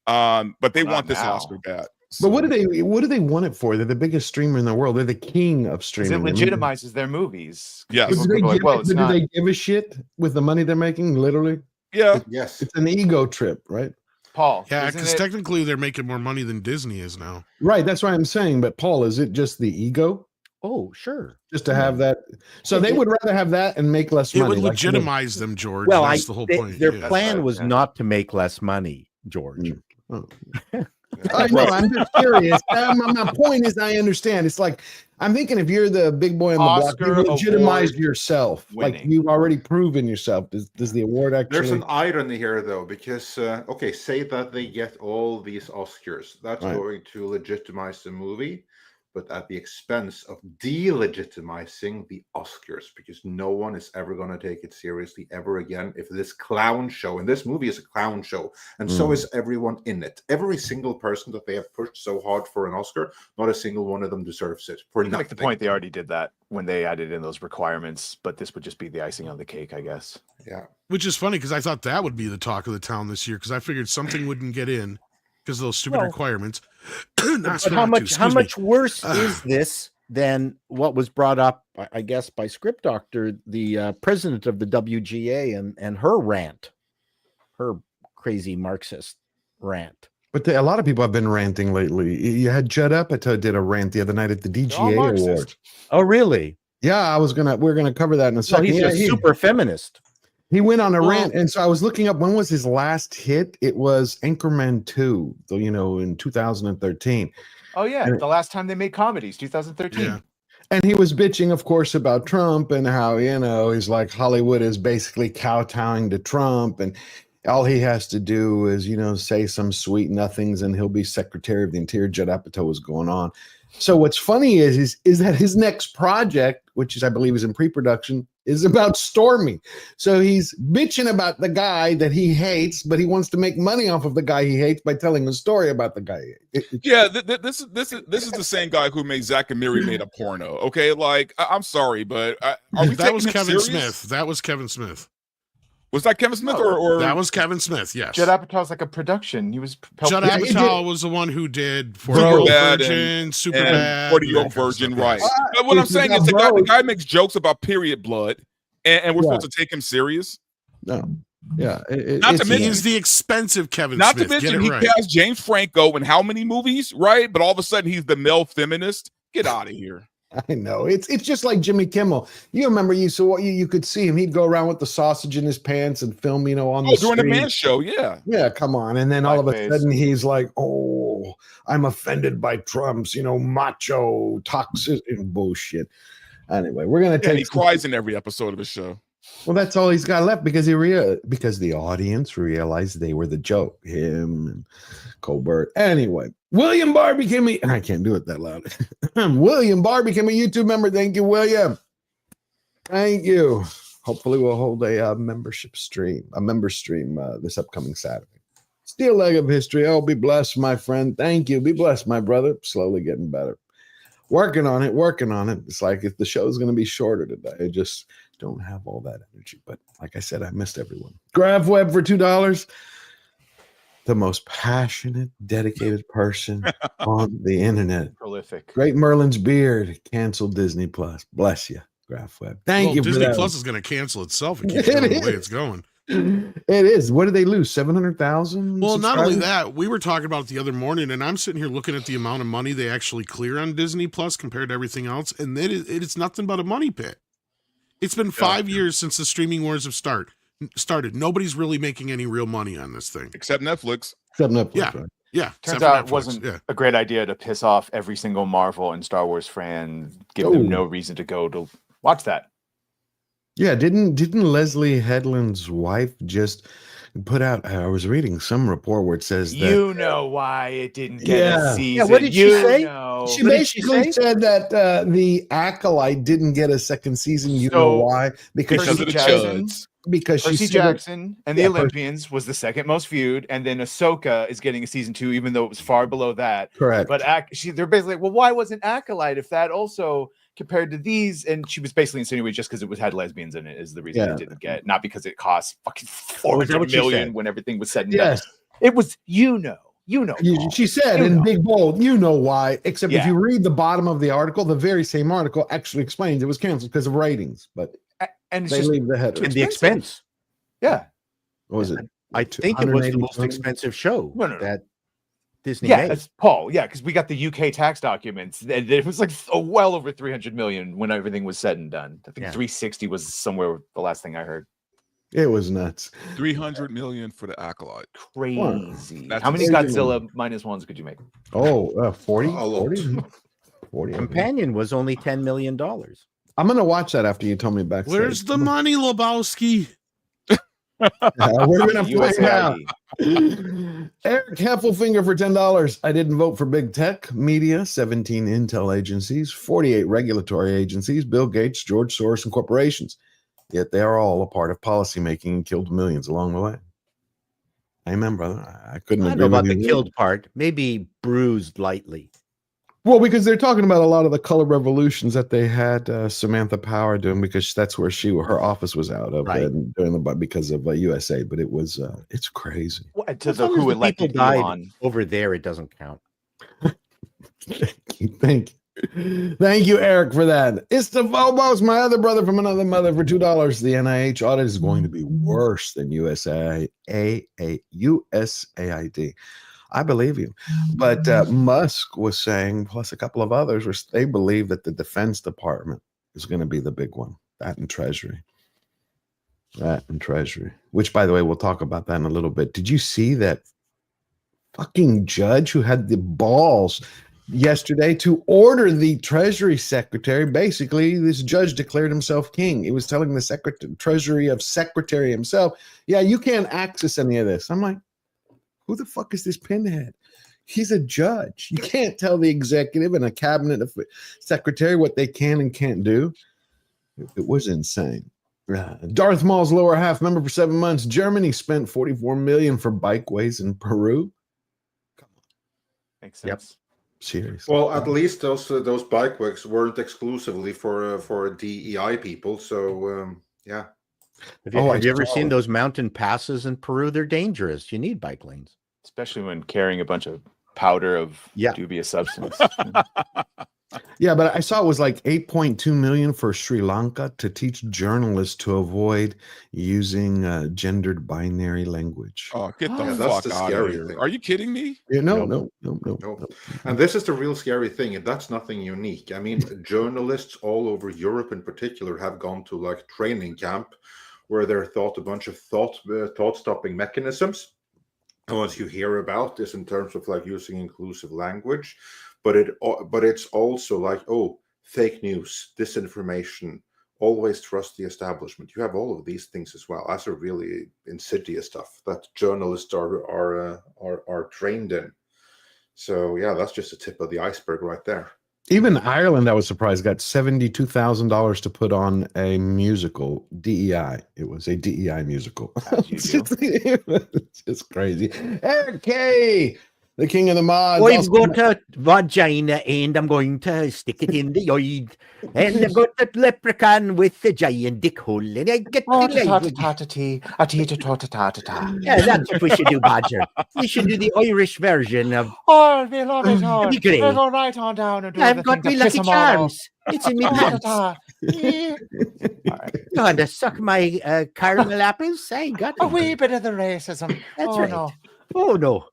But they want this Oscar bad. So. But what do they want it for? They're the biggest streamer in the world. They're the king of streaming. It legitimizes their movies. Yes. Do they give a shit with the money they're making? Literally. Yeah. Yes. It's an ego trip, right? Paul. Yeah, because technically they're making more money than Disney is now. Right. That's what I'm saying. But Paul, is it just the ego? Oh, sure. Just to have that. So they would rather have that and make less money. It would legitimize them, George. Well, that's the whole point. Their plan was not to make less money, George. Oh. I know. I'm just curious. My point is, I understand. It's like I'm thinking if you're the big boy on the block, you legitimize yourself. Like you've already proven yourself. Does the award actually? There's an irony here, though, because okay, say that they get all these Oscars. That's going to legitimize the movie, but at the expense of delegitimizing the Oscars, because no one is ever going to take it seriously ever again. If this clown show, and this movie is a clown show, and so is everyone in it. Every single person that they have pushed so hard for an Oscar, not a single one of them deserves it for nothing. Make the point they already did that when they added in those requirements, but this would just be the icing on the cake, I guess. Yeah. Which is funny because I thought that would be the talk of the town this year because I figured something wouldn't get in because of those stupid requirements. But how much worse is this than what was brought up, I guess, by Script Doctor, the president of the WGA, and her rant, her crazy Marxist rant. But a lot of people have been ranting lately. You had Judd Apatow did a rant the other night at the DGA Award. Oh, really? Yeah, we're gonna cover that in a second. He's a super feminist. He went on a rant, and so I was looking up when was his last hit. It was Anchorman 2, in 2013. Oh yeah, the last time they made comedies, 2013. Yeah. And he was bitching, of course, about Trump and how he's like Hollywood is basically kowtowing to Trump, and all he has to do is say some sweet nothings, and he'll be Secretary of the Interior. Judd Apatow was going on. So what's funny is that his next project, which I believe is in pre-production, is about Stormy. So he's bitching about the guy that he hates, but he wants to make money off of the guy he hates by telling a story about the guy. This is the same guy who made Zack and Miri made a porno. Okay, like I'm sorry, but are we that was taking him Kevin serious? Smith. That was Kevin Smith. Was that Kevin Smith or that was Kevin Smith? Yes. Judd Apatow's like a production. He was Judd Apatow was the one who did 40-Year-Old Virgin, Superbad, 40-Year-Old Virgin, right? But what I'm saying is the guy makes jokes about period blood, and we're supposed to take him serious. No, yeah. Not to mention he's the expensive Kevin Not Smith. to mention Get it he right. cast James Franco in how many movies, right? But all of a sudden he's the male feminist. Get out of here. I know it's just like Jimmy Kimmel. You remember you could see him. He'd go around with the sausage in his pants and film, on the during street. the man show, yeah. Yeah, come on. And then all of a sudden he's like, "Oh, I'm offended by Trump's, macho, toxic bullshit." Anyway, we're gonna take. And he cries in every episode of his show. Well, that's all he's got left because because the audience realized they were the joke. Him and Colbert. Anyway, William Barr became I can't do it that loud. William Barr became a YouTube member. Thank you, William. Thank you. Hopefully, we'll hold a member stream this upcoming Saturday. Steel leg of history. Oh, be blessed, my friend. Thank you. Be blessed, my brother. Slowly getting better. Working on it. It's like if the show's going to be shorter today, I just don't have all that energy. But like I said, I missed everyone. Grav Webb for $2. The most passionate, dedicated person on the internet. Prolific. Great Merlin's beard canceled Disney Plus. Bless you, Graf Webb. Thank you. Disney for that. Plus is going to cancel itself. It keeps going the way it's going. It is. What did they lose? 700,000. Well, not only that, we were talking about it the other morning, and I'm sitting here looking at the amount of money they actually clear on Disney Plus compared to everything else, and it's nothing but a money pit. It's been 5 years since the streaming wars have started. Nobody's really making any real money on this thing. Except Netflix. Yeah. Right? Yeah. Turns out it wasn't a great idea to piss off every single Marvel and Star Wars fan, give them no reason to go to watch that. Yeah, didn't Leslie Headland's wife just put out? I was reading some report where it says that you know why it didn't get a season. Yeah, what did she say? She basically said that the Acolyte didn't get a second season. You know why? Because of the chuds. Because Percy Jackson and the Olympians was the second most viewed, and then Ahsoka is getting a season 2, even though it was far below that. Correct. But they're basically like, well, why wasn't Acolyte if that also compared to these? And she was basically insinuating just because it had lesbians in it is the reason it didn't get, not because it cost fucking $400 million when everything was said and done. It was Paul. She said in big bold, you know why, except if you read the bottom of the article, the very same article actually explains it was canceled because of ratings, but and it's they just leave the header. And the expense. Yeah. What was it? I think it was the most expensive show that Disney made. That's Paul. Yeah, because we got the UK tax documents. It was like well over 300 million when everything was said and done. I think 360 was somewhere the last thing I heard. It was nuts. 300 million for the Acolyte. Crazy. That's How many insane. Godzilla -1s could you make? Oh, 40? A lot. 40. Companion was only $10 million. I'm going to watch that after you tell me backstage. Where's the money, Lebowski? We're going to find out. USAID. Eric Heffelfinger for $10. I didn't vote for big tech, media, 17 intel agencies, 48 regulatory agencies, Bill Gates, George Soros, and corporations. Yet they are all a part of policymaking and killed millions along the way. Amen, brother. I couldn't I agree don't know with about you. the killed part. Maybe bruised lightly. Well, because they're talking about a lot of the color revolutions that they had Samantha Power doing, because that's where her office was out of, Right. and during the because of USAID. But it was it's crazy. To As the long as who the elected people died Elon. over there, it doesn't count. Thank you, Eric, for that. It's the Vobos, my other brother from another mother, for $2. The NIH audit is going to be worse than USAID. I believe you. But Musk was saying, plus a couple of others, they believe that the Defense Department is going to be the big one. That and Treasury. Which, by the way, we'll talk about that in a little bit. Did you see that fucking judge who had the balls yesterday to order the Treasury Secretary? Basically, this judge declared himself king. He was telling the Treasury Secretary himself, yeah, you can't access any of this. I'm like, who the fuck is this pinhead? He's a judge. You can't tell the executive and a cabinet secretary what they can and can't do. It was insane. Darth Maul's lower half member for 7 months. Germany spent $44 million for bikeways in Peru. Makes sense. Seriously. Well, at least those bikeways weren't exclusively for DEI people. So yeah. Have you ever seen those mountain passes in Peru? They're dangerous. You need bike lanes. Especially when carrying a bunch of powder of dubious substance. Yeah, but I saw it was like 8.2 million for Sri Lanka to teach journalists to avoid using gendered binary language. Oh, get the Yeah, fuck that's the out of scary here. thing. Are you kidding me? Yeah, no. No. And this is the real scary thing, and that's nothing unique. I mean, journalists all over Europe in particular have gone to like training camp where they're taught a bunch of thought-stopping mechanisms. And what you hear about is in terms of like using inclusive language, but it's also like, oh, fake news, disinformation, always trust the establishment. You have all of these things as well. That's a really insidious stuff that journalists are trained in. So yeah, that's just the tip of the iceberg right there. Even Ireland, I was surprised, got $72,000 to put on a musical, DEI. It was a DEI musical. It's just crazy. Eric K, the king of the mods. I've got a vagina and I'm going to stick it in the yoid. And I've got a leprechaun with a giant dick hole. And I get Yeah, that's what we should do, Badger. We should do the Irish version of Oh, we love it all. Be great. We'll go right on down and do I've the got thing me that piss lucky 'em all off. charms. It's in me pants. You want to suck my caramel apples? I got A them. wee bit of the racism. That's oh, right. No. Oh, no.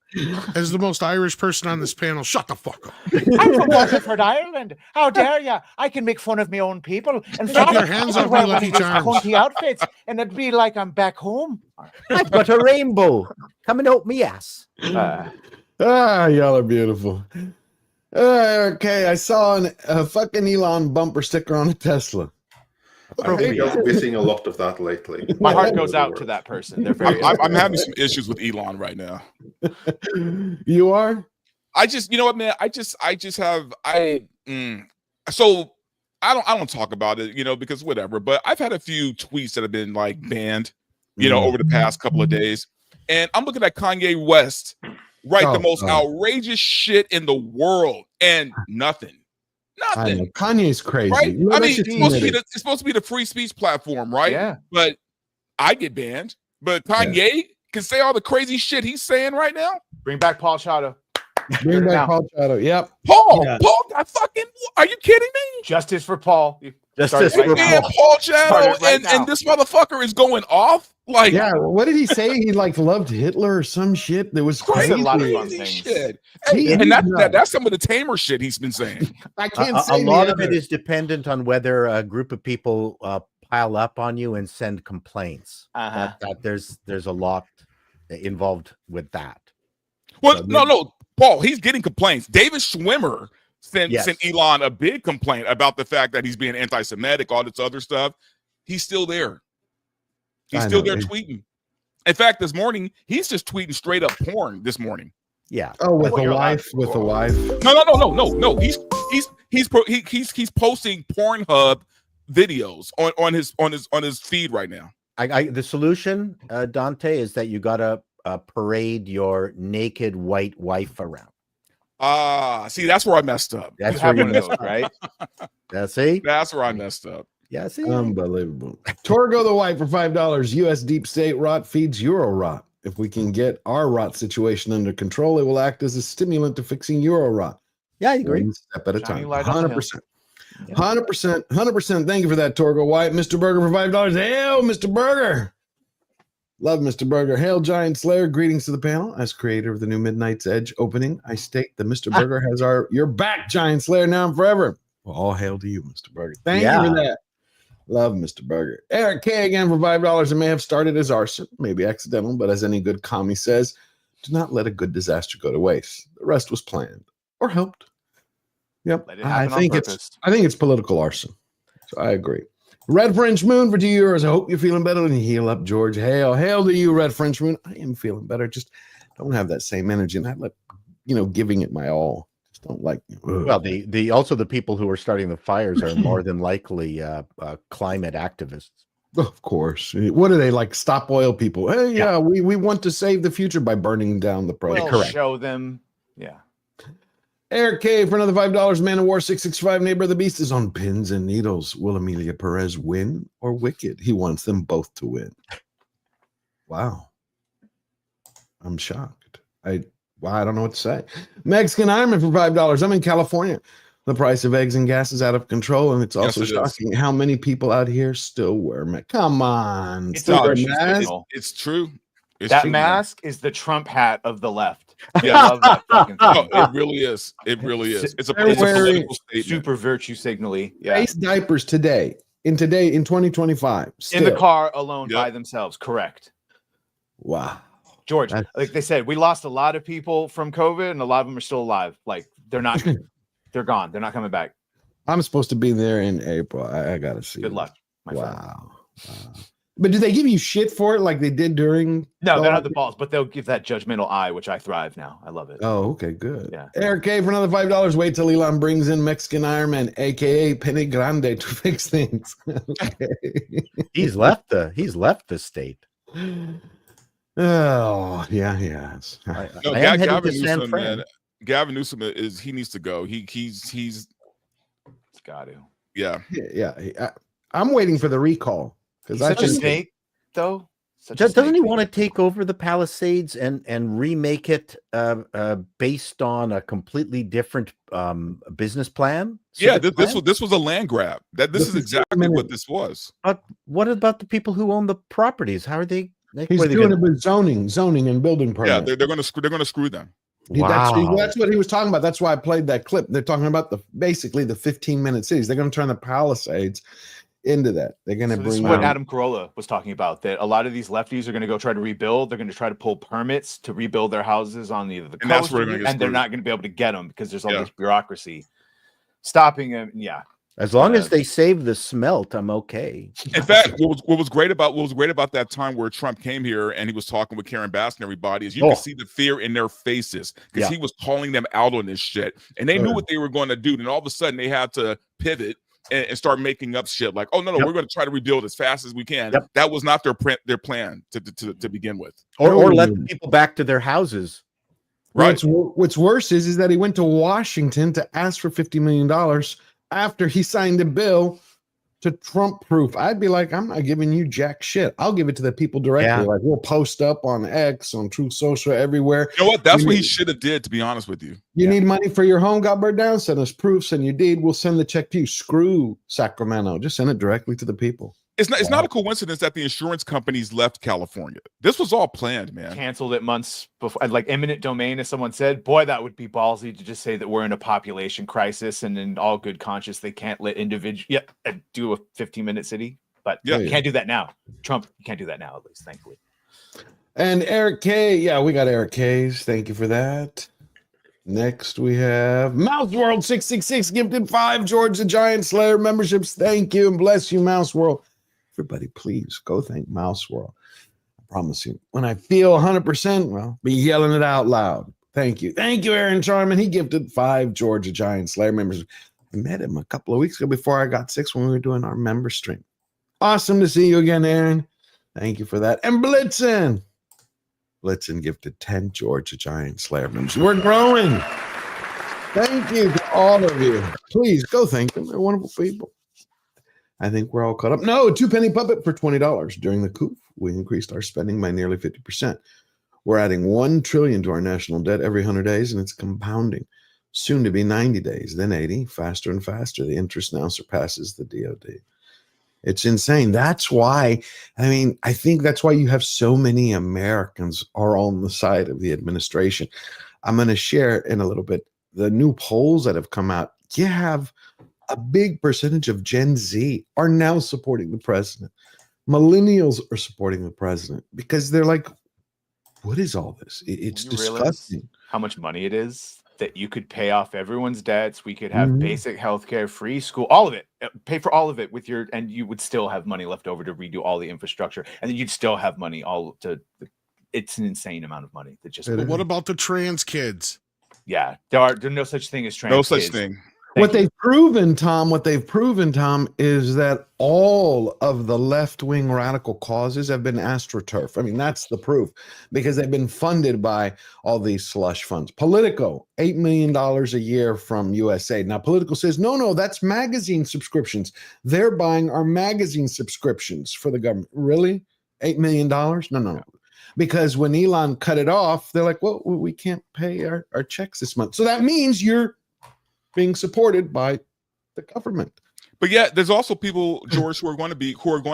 As the most Irish person on this panel, shut the fuck up. I'm from Waterford, Ireland. How dare you? I can make fun of my own people. In fact, your hands I off wear me, one Lucky of these Charms. cunty outfits, and it'd be like I'm back home. I've got a rainbow coming out me ass. Y'all are beautiful. Okay, I saw a fucking Elon bumper sticker on a Tesla. I think you're missing a lot of that lately. My heart goes out to that person. They're very. I'm having some issues with Elon right now. You are? You know what, man? So I don't talk about it, because whatever. But I've had a few tweets that have been like banned, over the past couple of days, and I'm looking at Kanye West write the most outrageous shit in the world, and nothing. I know. Kanye's crazy. Right? You know, I mean, that's it's supposed to be the free speech platform, right? Yeah. But I get banned. But Kanye can say all the crazy shit he's saying right now. Bring back Paul Chato. Bring back Paul Chato. Yep. Paul got fucking. Are you kidding me? Justice for Paul. Justice for Paul Chato, and this motherfucker is going off. Like, yeah, what did he say? He like loved Hitler or some shit. There was crazy, crazy. a lot of fun things. Shit. And that's some of the tamer shit he's been saying. I can't A say lot of it is dependent on whether a group of people pile up on you and send complaints. Uh-huh. There's a lot involved with that. Well, no, Paul, he's getting complaints. David Schwimmer sent Elon a big complaint about the fact that he's being anti-Semitic, all this other stuff. He's still there. He's still there tweeting. In fact, this morning, he's just tweeting straight up porn this morning. Yeah. Oh, with a wife, with a wife. No. He's posting Pornhub videos on his feed right now. The solution, Dante, is that you gotta parade your naked white wife around. See, that's where I messed up. That's where you messed up, right? See, that's where I messed up. Yeah, see, unbelievable. Torgo the White for $5. U.S. deep state rot feeds Euro rot. If we can get our rot situation under control, it will act as a stimulant to fixing Euro rot. Yeah, I agree. One step at a time. Shining light on the hill. 100%. 100%. Thank you for that, Torgo White. Mr. Burger for $5. Hail, Mr. Burger. Love Mr. Burger. Hail, Giant Slayer. Greetings to the panel. As creator of the new Midnight's Edge opening, I state that Mr. Burger has your back, Giant Slayer, now and forever. Well, all hail to you, Mr. Burger. Thank you for that. Love Mr. Burger. Eric K again for $5. It may have started as arson, maybe accidental, but as any good commie says, do not let a good disaster go to waste. The rest was planned or helped. Yep. I think it's political arson. So I agree. Red French Moon for €2. I hope you're feeling better and heal up, George. Hail to you, Red French Moon. I am feeling better. Just don't have that same energy, and I like, giving it my all. Just don't like. Well, the people who are starting the fires are more than likely climate activists. Of course. What are they like? Stop oil people? Hey, yeah, we want to save the future by burning down the project. Correct. Show them. Yeah. Eric K for another $5. Man of War 665. Neighbor of the Beast is on pins and needles. Will Amelia Perez win or Wicked? He wants them both to win. Wow. I'm shocked. I don't know what to say. Mexican Ironman for $5. I'm in California. The price of eggs and gas is out of control, and it's also shocking how many people out here still wear masks. Come on. It's true. That mask is the Trump hat of the left. Yeah, I love that fucking thing. It really is. It really is. It's a political statement. Super virtue signally. Yeah. Face diapers today in 2025. In the car alone by themselves. Correct. Wow. George, like they said, we lost a lot of people from COVID, and a lot of them are still alive. Like they're not, they're gone. They're not coming back. I'm supposed to be there in April. I gotta see. Good luck, my friend. Wow. But do they give you shit for it like they did during? No, they're not the balls, but they'll give that judgmental eye, which I thrive now. I love it. Oh, okay, good. Yeah. Eric K for another $5. Wait till Elon brings in Mexican Ironman, aka Pene Grande, to fix things. Okay. He's left the state. Oh, yeah, he has. No, Gavin Newsom, man. Gavin Newsom he needs to go. He's got to. Yeah. Yeah. I'm waiting for the recall. He's such a snake, though. Doesn't he want to take over the Palisades and remake it based on a completely different business plan? Yeah, this was a land grab. This is exactly what this was. But what about the people who own the properties? How are they? He's doing it with zoning and building permits. Yeah, they're going to screw them. Wow. That's what he was talking about. That's why I played that clip. They're talking about basically the 15-minute cities. They're going to turn the Palisades into that. They're going to bring what Adam Carolla was talking about, that a lot of these lefties are going to go try to rebuild. They're going to try to pull permits to rebuild their houses on either the coast, and they're not going to be able to get them because there's all this bureaucracy stopping them. Yeah. As long as they save the smelt, I'm okay. In fact, what was great about that time where Trump came here and he was talking with Karen Bass and everybody is you could see the fear in their faces because he was calling them out on this shit, and they knew what they were going to do. And all of a sudden, they had to pivot and start making up shit like, oh no, we're going to try to rebuild as fast as we can. That was not their plan to begin with, or let people back to their houses. Right. What's worse is that he went to Washington to ask for $50 million after he signed a bill to Trump-proof. I'd be like, I'm not giving you jack shit. I'll give it to the people directly. Yeah. Like we'll post up on X, on Truth Social, everywhere. You know what? That's what he should have did, to be honest with you. You need money for your home got burned down? Send us proof. Send your deed. We'll send the check to you. Screw Sacramento. Just send it directly to the people. It's not a coincidence that the insurance companies left California. This was all planned, man. Canceled it months before, like eminent domain, as someone said. Boy, that would be ballsy to just say that we're in a population crisis, and in all good conscience, they can't let do a 15-minute city. But you can't do that now. Trump, you can't do that now, at least, thankfully. And Eric K. Yeah, we got Eric K's. Thank you for that. Next, we have Mouse World 666 gifted 5 George the Giant Slayer memberships. Thank you and bless you, Mouse World. Everybody, please go thank Mouse World. I promise you, when I feel 100%, well, be yelling it out loud. Thank you. Thank you, Aaron Charman. He gifted 5 George the Giant Slayer members. I met him a couple of weeks ago before I got 6 when we were doing our member stream. Awesome to see you again, Aaron. Thank you for that. And Blitzen gifted 10 George the Giant Slayer members. We're growing. Thank you to all of you. Please go thank them. They're wonderful people. I think we're all caught up. No, 2 penny puppet for $20. During the coup, we increased our spending by nearly 50%. We're adding $1 trillion to our national debt every 100 days, and it's compounding. Soon to be 90 days, then 80, faster and faster. The interest now surpasses the DOD. It's insane. That's why, I think that's why you have so many Americans are on the side of the administration. I'm going to share in a little bit the new polls that have come out. You have a big percentage of Gen Z are now supporting the president. Millennials are supporting the president because they're like, what is all this? It's disgusting. How much money it is that you could pay off everyone's debts. We could have basic healthcare, free school, all of it. Pay for all of it with your, and you would still have money left over to redo all the infrastructure, and then you'd still have money all to. It's an insane amount of money that just. But what about the trans kids? Yeah, there's no such thing as trans. No such kids. thing. What they've proven, Tom, is that all of the left-wing radical causes have been astroturf. That's the proof, because they've been funded by all these slush funds. Politico, $8 million a year from USAID. Now, Politico says, no, that's magazine subscriptions. They're buying our magazine subscriptions for the government. Really? $8 million? No. Because when Elon cut it off, they're like, well, we can't pay our checks this month. So that means you're being supported by the government. But yeah, there's also people, George, who are going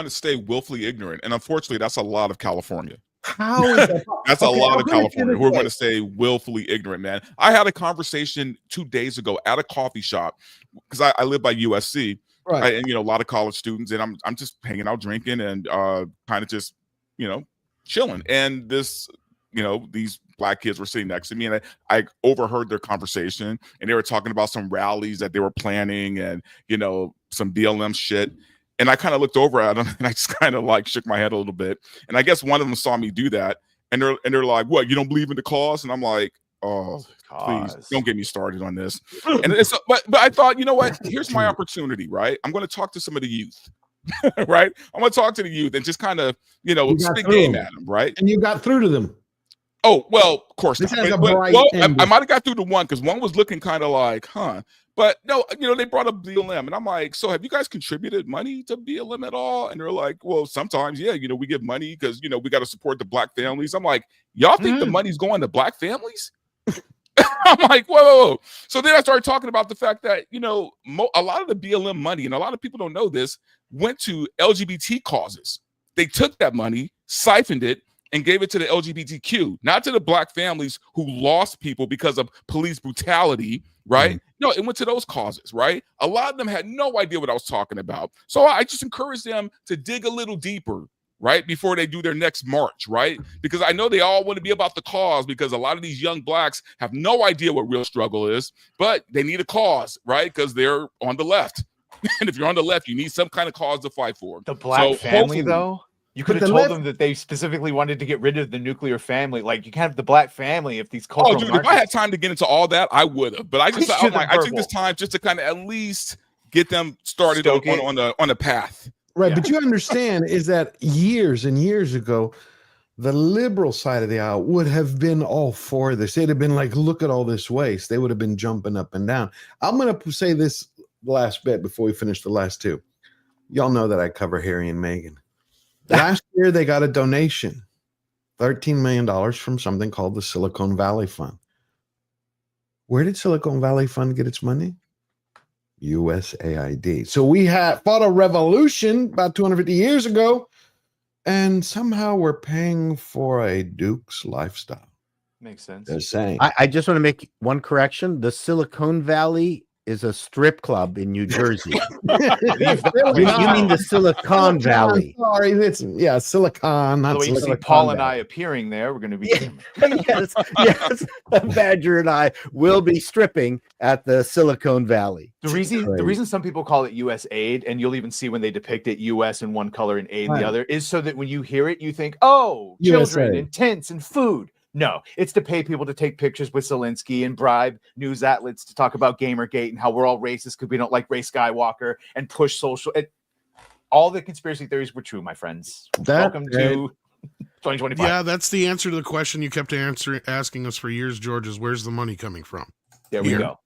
to stay willfully ignorant, and unfortunately, that's a lot of California. How is that? That's a lot of California who are going to stay willfully ignorant, man. I had a conversation 2 days ago at a coffee shop because I live by USC, right? And a lot of college students, and I'm just hanging out, drinking, and kind of just chilling, and this. These black kids were sitting next to me, and I overheard their conversation, and they were talking about some rallies that they were planning and, some BLM shit. And I kind of looked over at them, and I just kind of like shook my head a little bit. And I guess one of them saw me do that, and they're like, what, you don't believe in the cause? And I'm like, oh, please don't get me started on this. And it's, but I thought, you know what? Here's my opportunity, right? I'm going to talk to some of the youth. Right? I'm going to talk to the youth and just kind of, spit game at them, right? And you got through to them. Oh, well, of course not. I might have got through to one because one was looking kind of like, huh. But no, they brought up BLM, and I'm like, so have you guys contributed money to BLM at all? And they're like, well, sometimes, yeah, we give money because, we got to support the black families. I'm like, y'all think the money's going to black families? I'm like, whoa. So then I started talking about the fact that, a lot of the BLM money, and a lot of people don't know this, went to LGBT causes. They took that money, siphoned it, and gave it to the LGBTQ, not to the black families who lost people because of police brutality, right? No, it went to those causes, right? A lot of them had no idea what I was talking about. So I just encourage them to dig a little deeper, right, before they do their next march, right? Because I know they all want to be about the cause, because a lot of these young blacks have no idea what real struggle is, but they need a cause, right? Because they're on the left. And if you're on the left, you need some kind of cause to fight for. The black family, though? You could have told them that they specifically wanted to get rid of the nuclear family. Like, you can't have the black family if these cultural dude, if I had time to get into all that, I would have. But I took this time just to kind of at least get them started on the path. Right, yeah. But you understand is that years and years ago, the liberal side of the aisle would have been all for this. They'd have been like, look at all this waste. They would have been jumping up and down. I'm going to say this last bit before we finish the last two. Y'all know that I cover Harry and Meghan. Last year, they got a donation, $13 million from something called the Silicon Valley Fund. Where did Silicon Valley Fund get its money? USAID. So we fought a revolution about 250 years ago, and somehow we're paying for a Duke's lifestyle. Makes sense. They're saying. I just want to make one correction. The Silicon Valley is a strip club in New Jersey. You mean the Silicon Valley? Sorry, it's Silicon. By Not the way, you see Silicon Paul and Valley. I appearing there. We're going to be. yes. Badger and I will be stripping at the Silicon Valley. The reason some people call it USAID, and you'll even see when they depict it US in one color and aid in the other, is so that when you hear it, you think, oh, children USA. and tents and food. No, it's to pay people to take pictures with Zelensky and bribe news outlets to talk about Gamergate and how we're all racist because we don't like Ray Skywalker and push social. All the conspiracy theories were true, my friends. Welcome to 2025. Yeah, that's the answer to the question you kept asking us for years, George, is where's the money coming from? There we go.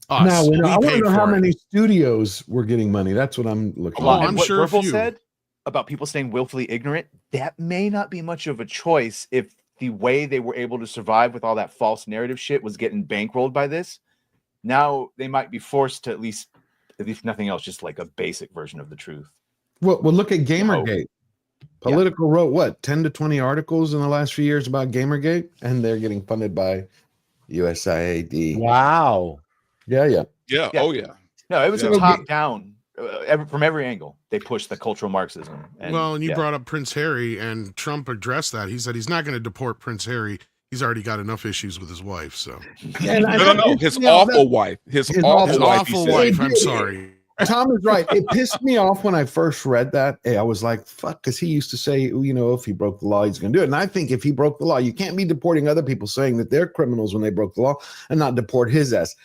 Us. Now, I want to paid know how for it. many studios were getting money. That's what I'm looking Oh, at. I'm what sure a Burple few. said about people staying willfully ignorant, that may not be much of a choice if the way they were able to survive with all that false narrative shit was getting bankrolled by this. Now they might be forced to at least nothing else, just like a basic version of the truth. Well, look at Gamergate. Political wrote what 10 to 20 articles in the last few years about Gamergate, and they're getting funded by USAID. Wow. Yeah. Oh yeah. No, it was Yeah. a top down from every angle. They pushed the cultural Marxism. And you brought up Prince Harry, and Trump addressed that. He said he's not going to deport Prince Harry. He's already got enough issues with his wife. So No. His awful wife. His awful wife. I'm sorry. Tom is right. It pissed me off when I first read that. I was like, fuck, because he used to say, if he broke the law, he's going to do it. And I think if he broke the law, you can't be deporting other people saying that they're criminals when they broke the law and not deport his ass.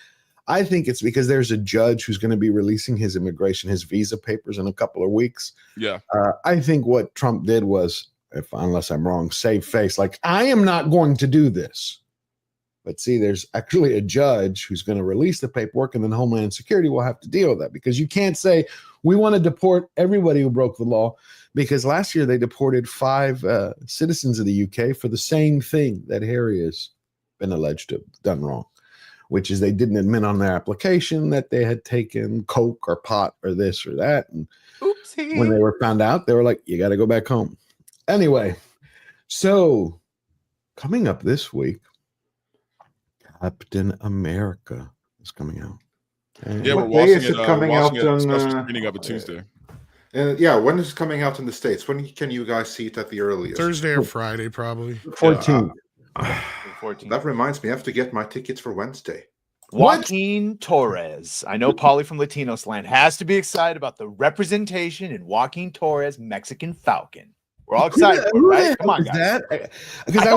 I think it's because there's a judge who's going to be releasing his visa papers in a couple of weeks. Yeah. I think what Trump did was, unless I'm wrong, save face. Like, I am not going to do this. But see, there's actually a judge who's going to release the paperwork, and then Homeland Security will have to deal with that, because you can't say we want to deport everybody who broke the law, because last year they deported 5 citizens of the UK for the same thing that Harry has been alleged to have done wrong, which is they didn't admit on their application that they had taken coke or pot or this or that. And oopsie. When they were found out, they were like, you got to go back home. Anyway, so coming up this week, Captain America is coming out. Yeah, we're watching it. Coming out on special screening of it Tuesday. When is it coming out in the States? When can you guys see it at the earliest? Thursday or Friday, probably. 14th. That reminds me, I have to get my tickets for Wednesday. Joaquin Torres. I know Paulie from Latinos Land has to be excited about the representation in Joaquin Torres, Mexican Falcon. We're all excited, right? Come on, guys. Because I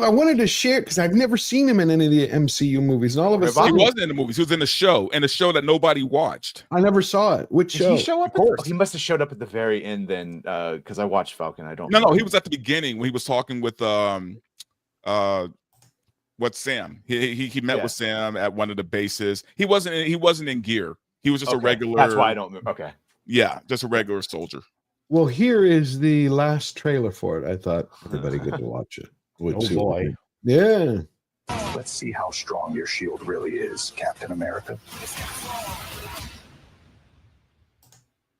wanted to share because I've never seen him in any of the MCU movies, and all of a sudden he wasn't in the movies. He was in the show, that nobody watched. I never saw it. Which show? Did he show up? He must have showed up at the very end then, because I watched Falcon. I don't. No, he was at the beginning when he was talking with Sam. He met with Sam at one of the bases. He wasn't in gear. He was just a regular. That's why I don't remember. Okay. Yeah, just a regular soldier. Well, here is the last trailer for it. I thought everybody get to watch it. Oh boy. Yeah. Let's see how strong your shield really is, Captain America.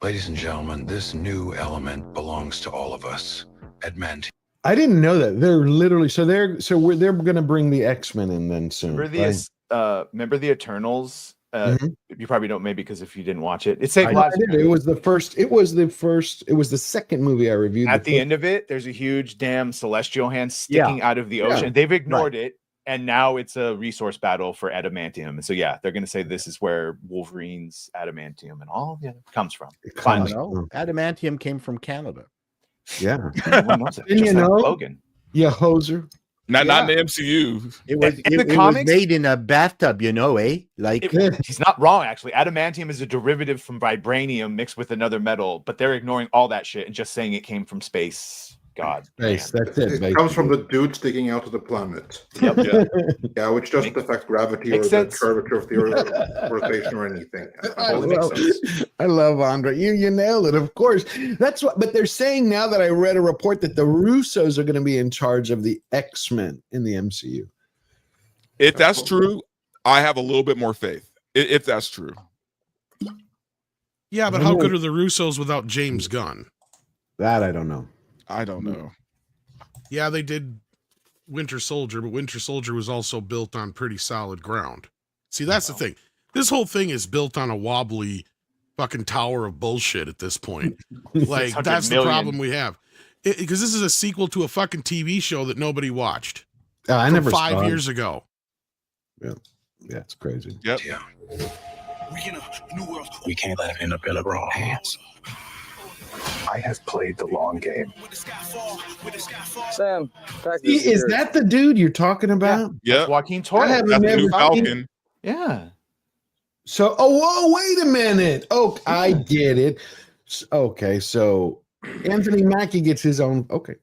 Ladies and gentlemen, this element belongs to all of us. Admit. I didn't know that. They're literally they're going to bring the X-Men in then soon. Remember the Eternals? You probably don't, maybe because if you didn't watch it, it saved lives. It was the second movie I reviewed. At the end of it, there's a huge damn celestial hand sticking out of the ocean. Yeah. They've ignored it, and now it's a resource battle for adamantium. And so they're going to say this is where Wolverine's adamantium and all comes from. Finally, adamantium came from Canada. Yeah. Logan. Yeah, hoser. Not in the MCU. It was made in a bathtub, Like he's not wrong, actually. Adamantium is a derivative from vibranium mixed with another metal, but they're ignoring all that shit and just saying it came from space. God. Space, that's it. It comes from the dude sticking out of the planet. Yep. Yeah, which doesn't affect gravity or the curvature of the rotation or anything. I love Andre. You nailed it. Of course, that's what. But they're saying now that I read a report that the Russos are going to be in charge of the X-Men in the MCU. If that's true, I have a little bit more faith. If that's true. Yeah, but how good are the Russos without James Gunn? That I don't know. I don't know. Yeah, they did Winter Soldier, but Winter Soldier was also built on pretty solid ground. See, that's the thing. This whole thing is built on a wobbly fucking tower of bullshit at this point. Like, that's the problem we have. Because this is a sequel to a fucking TV show that nobody watched. I from never 5 saw it. years ago. Yeah, it's crazy. Yep. We can't let it end up in the wrong hands. I have played the long game. Sam, Is that the dude you're talking about? Yeah. Joaquin I Torres. haven't That's the never new seen- Falcon. Yeah. So, whoa, wait a minute. Oh, I get it. Okay, so Anthony Mackie gets his own. Okay.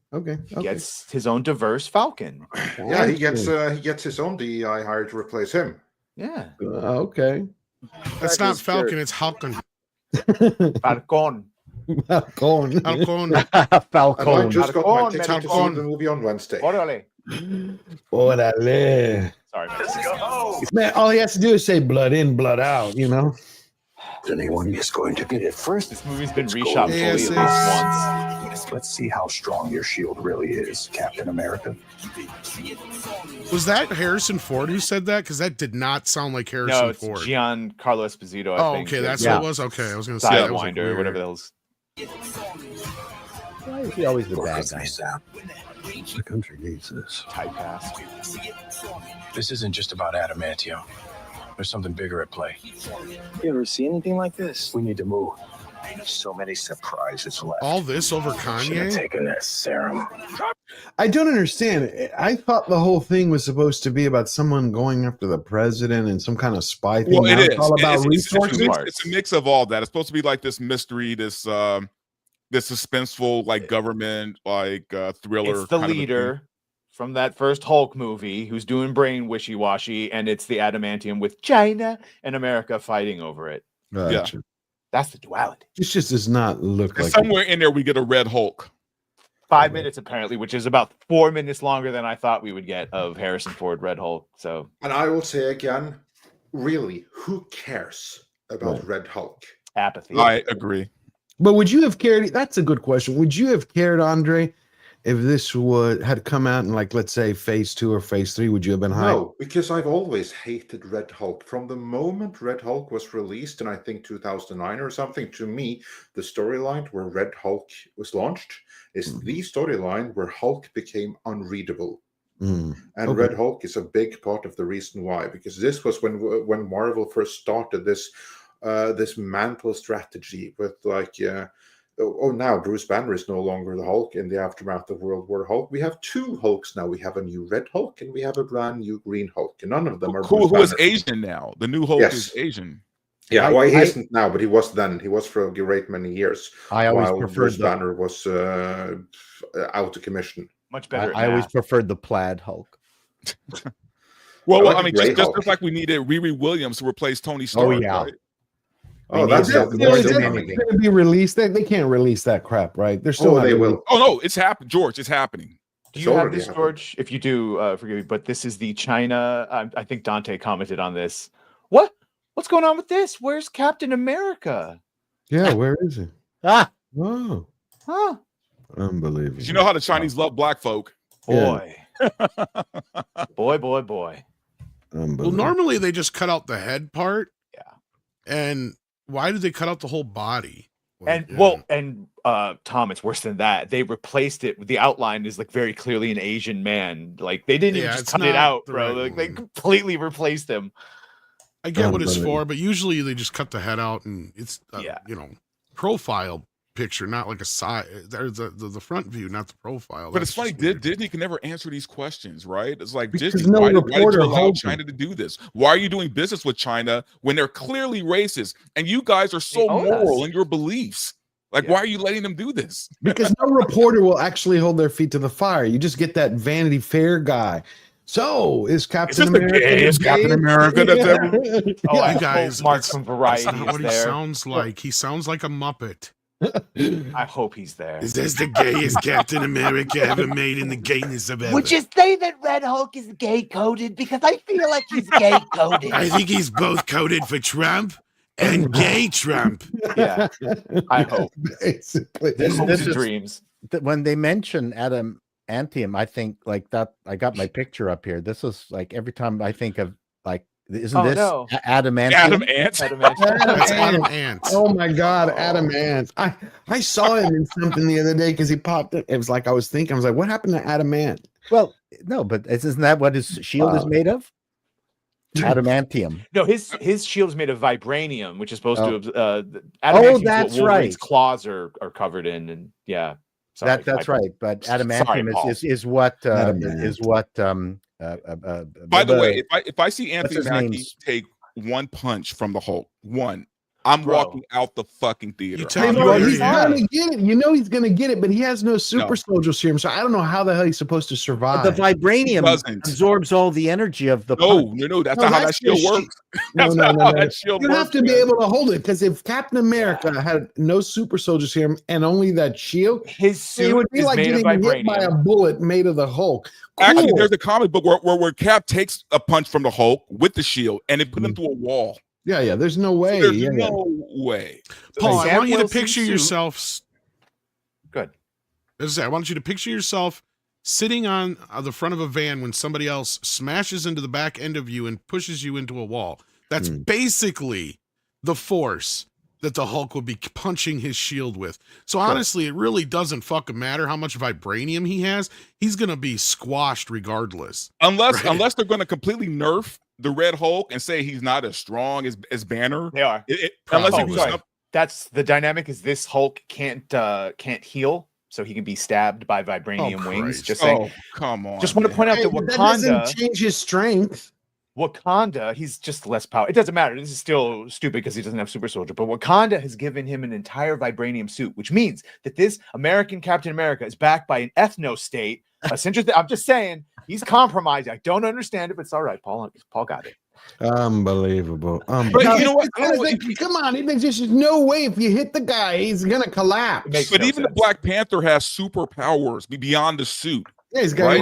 Gets his own diverse Falcon. Yeah, he gets his own DEI hired to replace him. Yeah. Okay. That's not Falcon, it's Halcon. Falcon. Falcon. Falcon. Falcon. I just got my Falcon. ticket to see the movie on Wednesday. Orale. Orale. Sorry, Man, all he has to do is say blood in, blood out, you know? Anyone is going to get it first. This movie's been reshot fully at least once. Let's see how strong your shield really is, Captain America. Was that Harrison Ford who said that? Because that did not sound like Harrison No, it's Ford. Giancarlo Esposito, I think. Okay, that's what it was? Okay, I was going to say that was Sidewinder, weird. whatever that was. Why is he always the bad guy? The country needs this. Typecast. This isn't just about adamantium. There's something bigger at play. You ever see anything like this? We need to move. So many surprises left. All this over Should have Kanye? taken that serum. I don't understand. I thought the whole thing was supposed to be about someone going after the president and some kind of spy thing. Well, Now it it's is. all about It's resources. it's a mix of all that. It's supposed to be like this mystery, this suspenseful, like government, like thriller. It's the kind of a leader from that first Hulk movie who's doing brain wishy-washy, and it's the adamantium with China and America fighting over it. Gotcha. That's the duality. This just does not look And like somewhere in there we get a Red Hulk. 5 minutes apparently, which is about 4 minutes longer than I thought we would get of Harrison Ford Red Hulk. So, And I will say again, really, who cares about Red Hulk? Apathy. I agree. But would you have cared? That's a good question. Would you have cared, Andre, if this had come out in, like, let's say phase 2 or phase 3? Would you have been hyped? No, because I've always hated Red Hulk. From the moment Red Hulk was released in, I think, 2009 or something, to me, the storyline where Red Hulk was launched is the storyline where Hulk became unreadable. And Red Hulk is a big part of the reason why, because this was when Marvel first started this this mantle strategy with now Bruce Banner is no longer the Hulk in the aftermath of World War Hulk. We have two Hulks now. We have a new Red Hulk and we have a brand new Green Hulk. And none of them are Who Bruce is Banner. Asian now? The new Hulk is Asian. Yeah, well, he isn't now, but he was then. He was for a great many years. I always while preferred Bruce the- Banner was out of commission. Much better. I always preferred the plaid Hulk. Well, I I like mean, the Grey just Hulk. like we needed Riri Williams to replace Tony Stark. yeah. Right? Oh, that's Is that going to be released? They can't release that crap, right? They're still. Oh, not they doing- will. Oh no, it's happened, George. It's happening. Do you have this, George? If you do, forgive me, but this is the China. I think Dante commented on this. What's going on with this? Where's Captain America? Yeah, where is he? Ah, oh, huh? Unbelievable. You know how the Chinese love black folk. Boy, boy. Well, normally they just cut out the head part. Yeah. And why did they cut out the whole body? Tom, it's worse than that. They replaced it. The outline is like very clearly an Asian man. Like they didn't even just it's cut it not out, the bro. right Like they completely replaced him. I get what it's for, but usually they just cut the head out and it's profile picture, not like a side. There's the front view, not the profile. But That's it's funny, just weird. Disney can never answer these questions, right? It's like Because Disney, no why did reporter you allow holds China to do this? Why are you doing business with China when they're clearly racist and you guys are so own moral us. in your beliefs? Like, why are you letting them do this? Because no reporter will actually hold their feet to the fire. You just get that Vanity Fair guy. So is Captain this the America? gayest Captain America that's ever- Oh, I You guys, hope Mark it's- from Variety that's not is what he there. sounds like. He sounds like a Muppet. I hope he's there. Is this the gayest Captain America ever made in the gayness of ever? Would you say that Red Hulk is gay coded? Because I feel like he's gay coded. I think he's both coded for Trump and gay Trump. Yeah, I hope. Basically, Hopes and dreams. When they mention adamantium, I think like that. I got my picture up here. This is like every time I think of like Isn't this adamantium? Adam Ant. That's Adam Ant. Oh my God, Adam Ant. I saw him in something the other day because he popped it. It was like I was like, what happened to Adam Ant? Well, no, but isn't that what his shield is made of? Adamantium. No, his shield is made of vibranium, which is supposed to. Adamantium that's what Wolverine's right. claws are covered in, and yeah. Sorry, That's right. But adamantium is what is what. By the way, if I see Anthony Mackie take one punch from the Hulk, I'm walking out the fucking theater. He's gonna get it. You know he's gonna get it, but he has no super soldier serum, so I don't know how the hell he's supposed to survive. The vibranium absorbs all the energy of the punch. No, that's not how that shield works. That's not how that shield You works. have to be able to hold it, because if Captain America had no super soldier serum and only that shield, his suit it would be is like made of getting hit by a bullet made of the Hulk. Actually, there's a comic book where Cap takes a punch from the Hulk with the shield and it put him through a wall. Yeah, there's no way. There's no way. Paul, I want you to Wilson's picture suit- yourself. Good. As I say, I want you to picture yourself sitting on the front of a van when somebody else smashes into the back end of you and pushes you into a wall. That's basically the force that the Hulk would be punching his shield with. So honestly, it really doesn't fucking matter how much vibranium he has. He's going to be squashed regardless. Unless they're going to completely nerf the Red Hulk and say he's not as strong as Banner. They are. That's the dynamic. Is this Hulk can't heal, so he can be stabbed by vibranium wings. Just saying. Oh, come on. Just want to point out that That Wakanda doesn't change his strength. Wakanda, he's just less power. It doesn't matter. This is still stupid because he doesn't have super soldier. But Wakanda has given him an entire vibranium suit, which means that this American Captain America is backed by an ethno state. I'm just saying he's compromised. I don't understand it, but it's all right. Paul got it. Unbelievable. But you know what? Come on, there's just no way if you hit the guy, he's gonna collapse. But even the Black Panther has superpowers beyond the suit. Yeah, he's got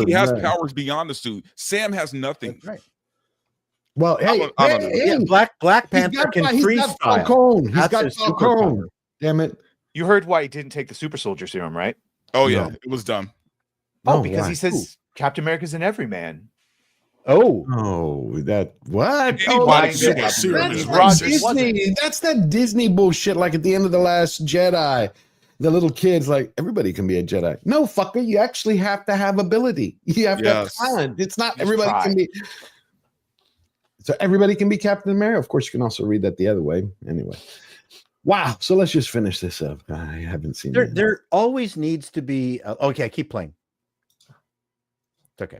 he has powers beyond the suit. Sam has nothing. Right. Well, Black Panther can freestyle. Falcone. He's That's got his Falcone. superpower. Damn it. You heard why he didn't take the super soldier serum, right? Oh yeah, it was dumb. Oh, because he says Captain America's an everyman. Oh, that what? Anybody can That's get Disney. That's that Disney bullshit. Like at the end of The Last Jedi, the little kids like everybody can be a Jedi. No, fucker, you actually have to have ability. You have to have talent. It's not everybody can be. So everybody can be Captain America. Of course, you can also read that the other way. Anyway. Wow. So let's just finish this up. I haven't seen it. There always needs to be. Okay, keep playing. It's okay.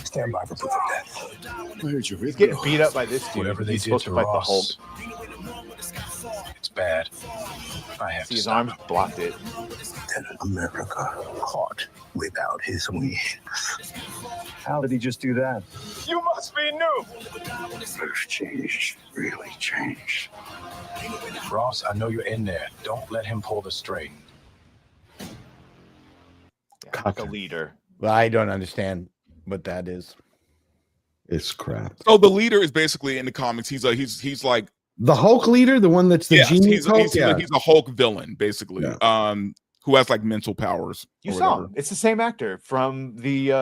Stand by for proof of death. He's getting beat up by this dude. Whatever they He's did supposed to to fight the Hulk. Ross, it's bad. I have See, to his stop. arms blocked it. Then America caught without his wings. How did he just do that? You must be new. Earth changed, really changed. Ross, I know you're in there. Don't let him pull the string. Like a leader. Well, I don't understand what that is. It's crap. So the leader is basically in the comics. He's like The Hulk leader, the one that's the genius Hulk. He's a Hulk villain, basically. Who has like mental powers. You saw him. It's the same actor from the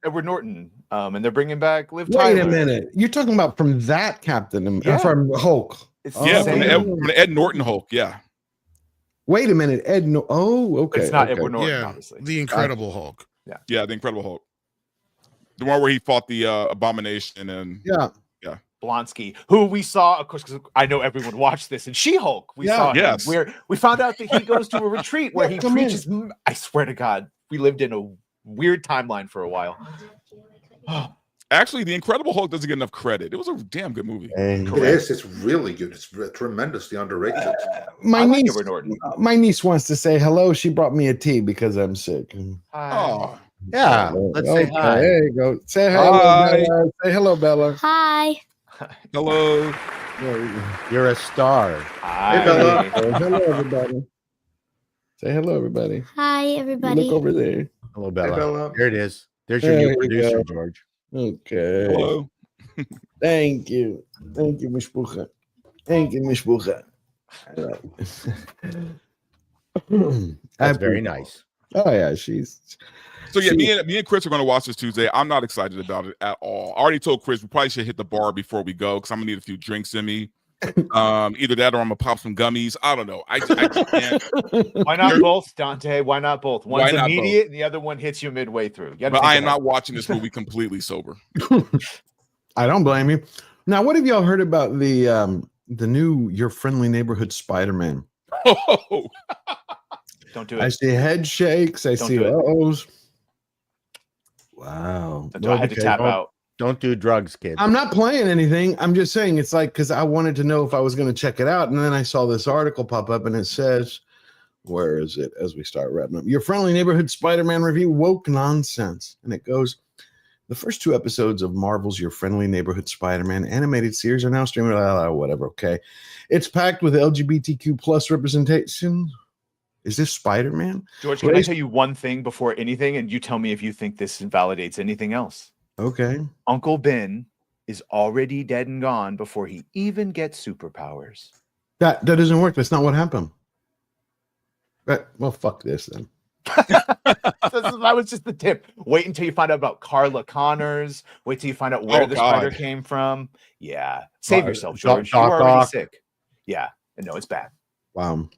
Edward Norton. And they're bringing back Liv Wait Tyler. a minute. You're talking about from that Captain, from Hulk. It's from the Ed Norton Hulk. Yeah. Wait a minute. Okay. It's not okay. Edward Norton, Yeah, obviously. the Incredible Hulk. Yeah, the Incredible Hulk. The one where he fought the Abomination and Blonsky, who we saw, of course, because I know everyone watched this, and She-Hulk. We saw him. Where we found out that he goes to a retreat where he preaches. I swear to God, we lived in a weird timeline for a while. Actually, the Incredible Hulk doesn't get enough credit. It was a damn good movie. It is. It's really good. It's tremendously underrated. My niece wants to say hello. She brought me a tea because I'm sick. Oh, yeah. Let's say hi. There you go. Say hello, Bella. Say hello, Bella. Hi. Hello. You're a star. Hey, Bella. Hello, everybody. Say hello, everybody. Hi, everybody. Look over there. Hello, Bella. Hey, Bella. There it is. There's your new producer, go. George. Okay. Hello. Thank you. Thank you, Miss Bucha. Thank you, Miss Bucha. That's very nice. Oh yeah, she's So yeah, me and Chris are going to watch this Tuesday. I'm not excited about it at all. I already told Chris we probably should hit the bar before we go because I'm gonna need a few drinks in me. Either that or I'm gonna pop some gummies. I don't know. I just can't. Why not both, Dante? Why not both? One's not immediate, and the other one hits you midway through. But I am not watching this movie completely sober. I don't blame you. Now, what have y'all heard about the new Your Friendly Neighborhood Spider-Man? Oh, don't do it. I see head shakes. I Don't see do it. uh-ohs. Wow. I had to tap out. Don't do drugs, kid. I'm not playing anything. I'm just saying it's like because I wanted to know if I was going to check it out, and then I saw this article pop up, and it says, "Where is it?" As we start wrapping up, Your Friendly Neighborhood Spider-Man review: woke nonsense, and it goes. The first 2 episodes of Marvel's Your Friendly Neighborhood Spider-Man animated series are now streaming. Whatever, okay. It's packed with LGBTQ plus representation. Is this Spider-Man? George, can I tell you one thing before anything, and you tell me if you think this invalidates anything else? Okay. Uncle Ben is already dead and gone before he even gets superpowers. That doesn't work. That's not what happened. Well, fuck this then. That was just the tip. Wait until you find out about Carla Connors. Wait till you find out where the spider came from. Yeah. Save yourself, George. You're already sick. Yeah. No, it's bad. Wow.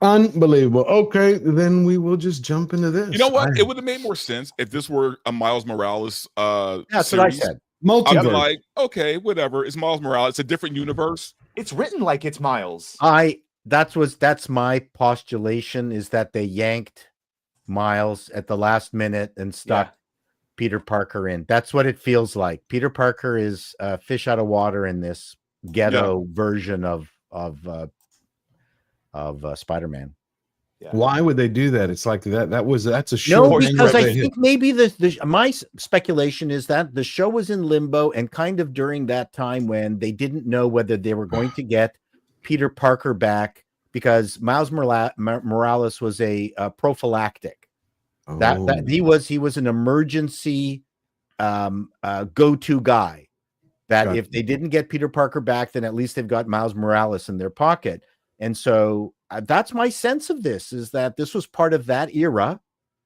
Unbelievable. Okay, then we will just jump into this. You know what? It would have made more sense if this were a Miles Morales That's series. what I said. Multiverse. I'm like, okay, whatever. It's Miles Morales. It's a different universe. It's written like it's Miles. That's my postulation is that they yanked Miles at the last minute and stuck Peter Parker in. That's what it feels like. Peter Parker is a fish out of water in this ghetto version of Spider-Man. Yeah. Why would they do that? It's like that's a show. No, because I think maybe my speculation is that the show was in limbo and kind of during that time when they didn't know whether they were going to get Peter Parker back because Miles Morales was a prophylactic. That he was an emergency go-to guy. That if they didn't get Peter Parker back, then at least they've got Miles Morales in their pocket. And so that's my sense of this is that this was part of that era.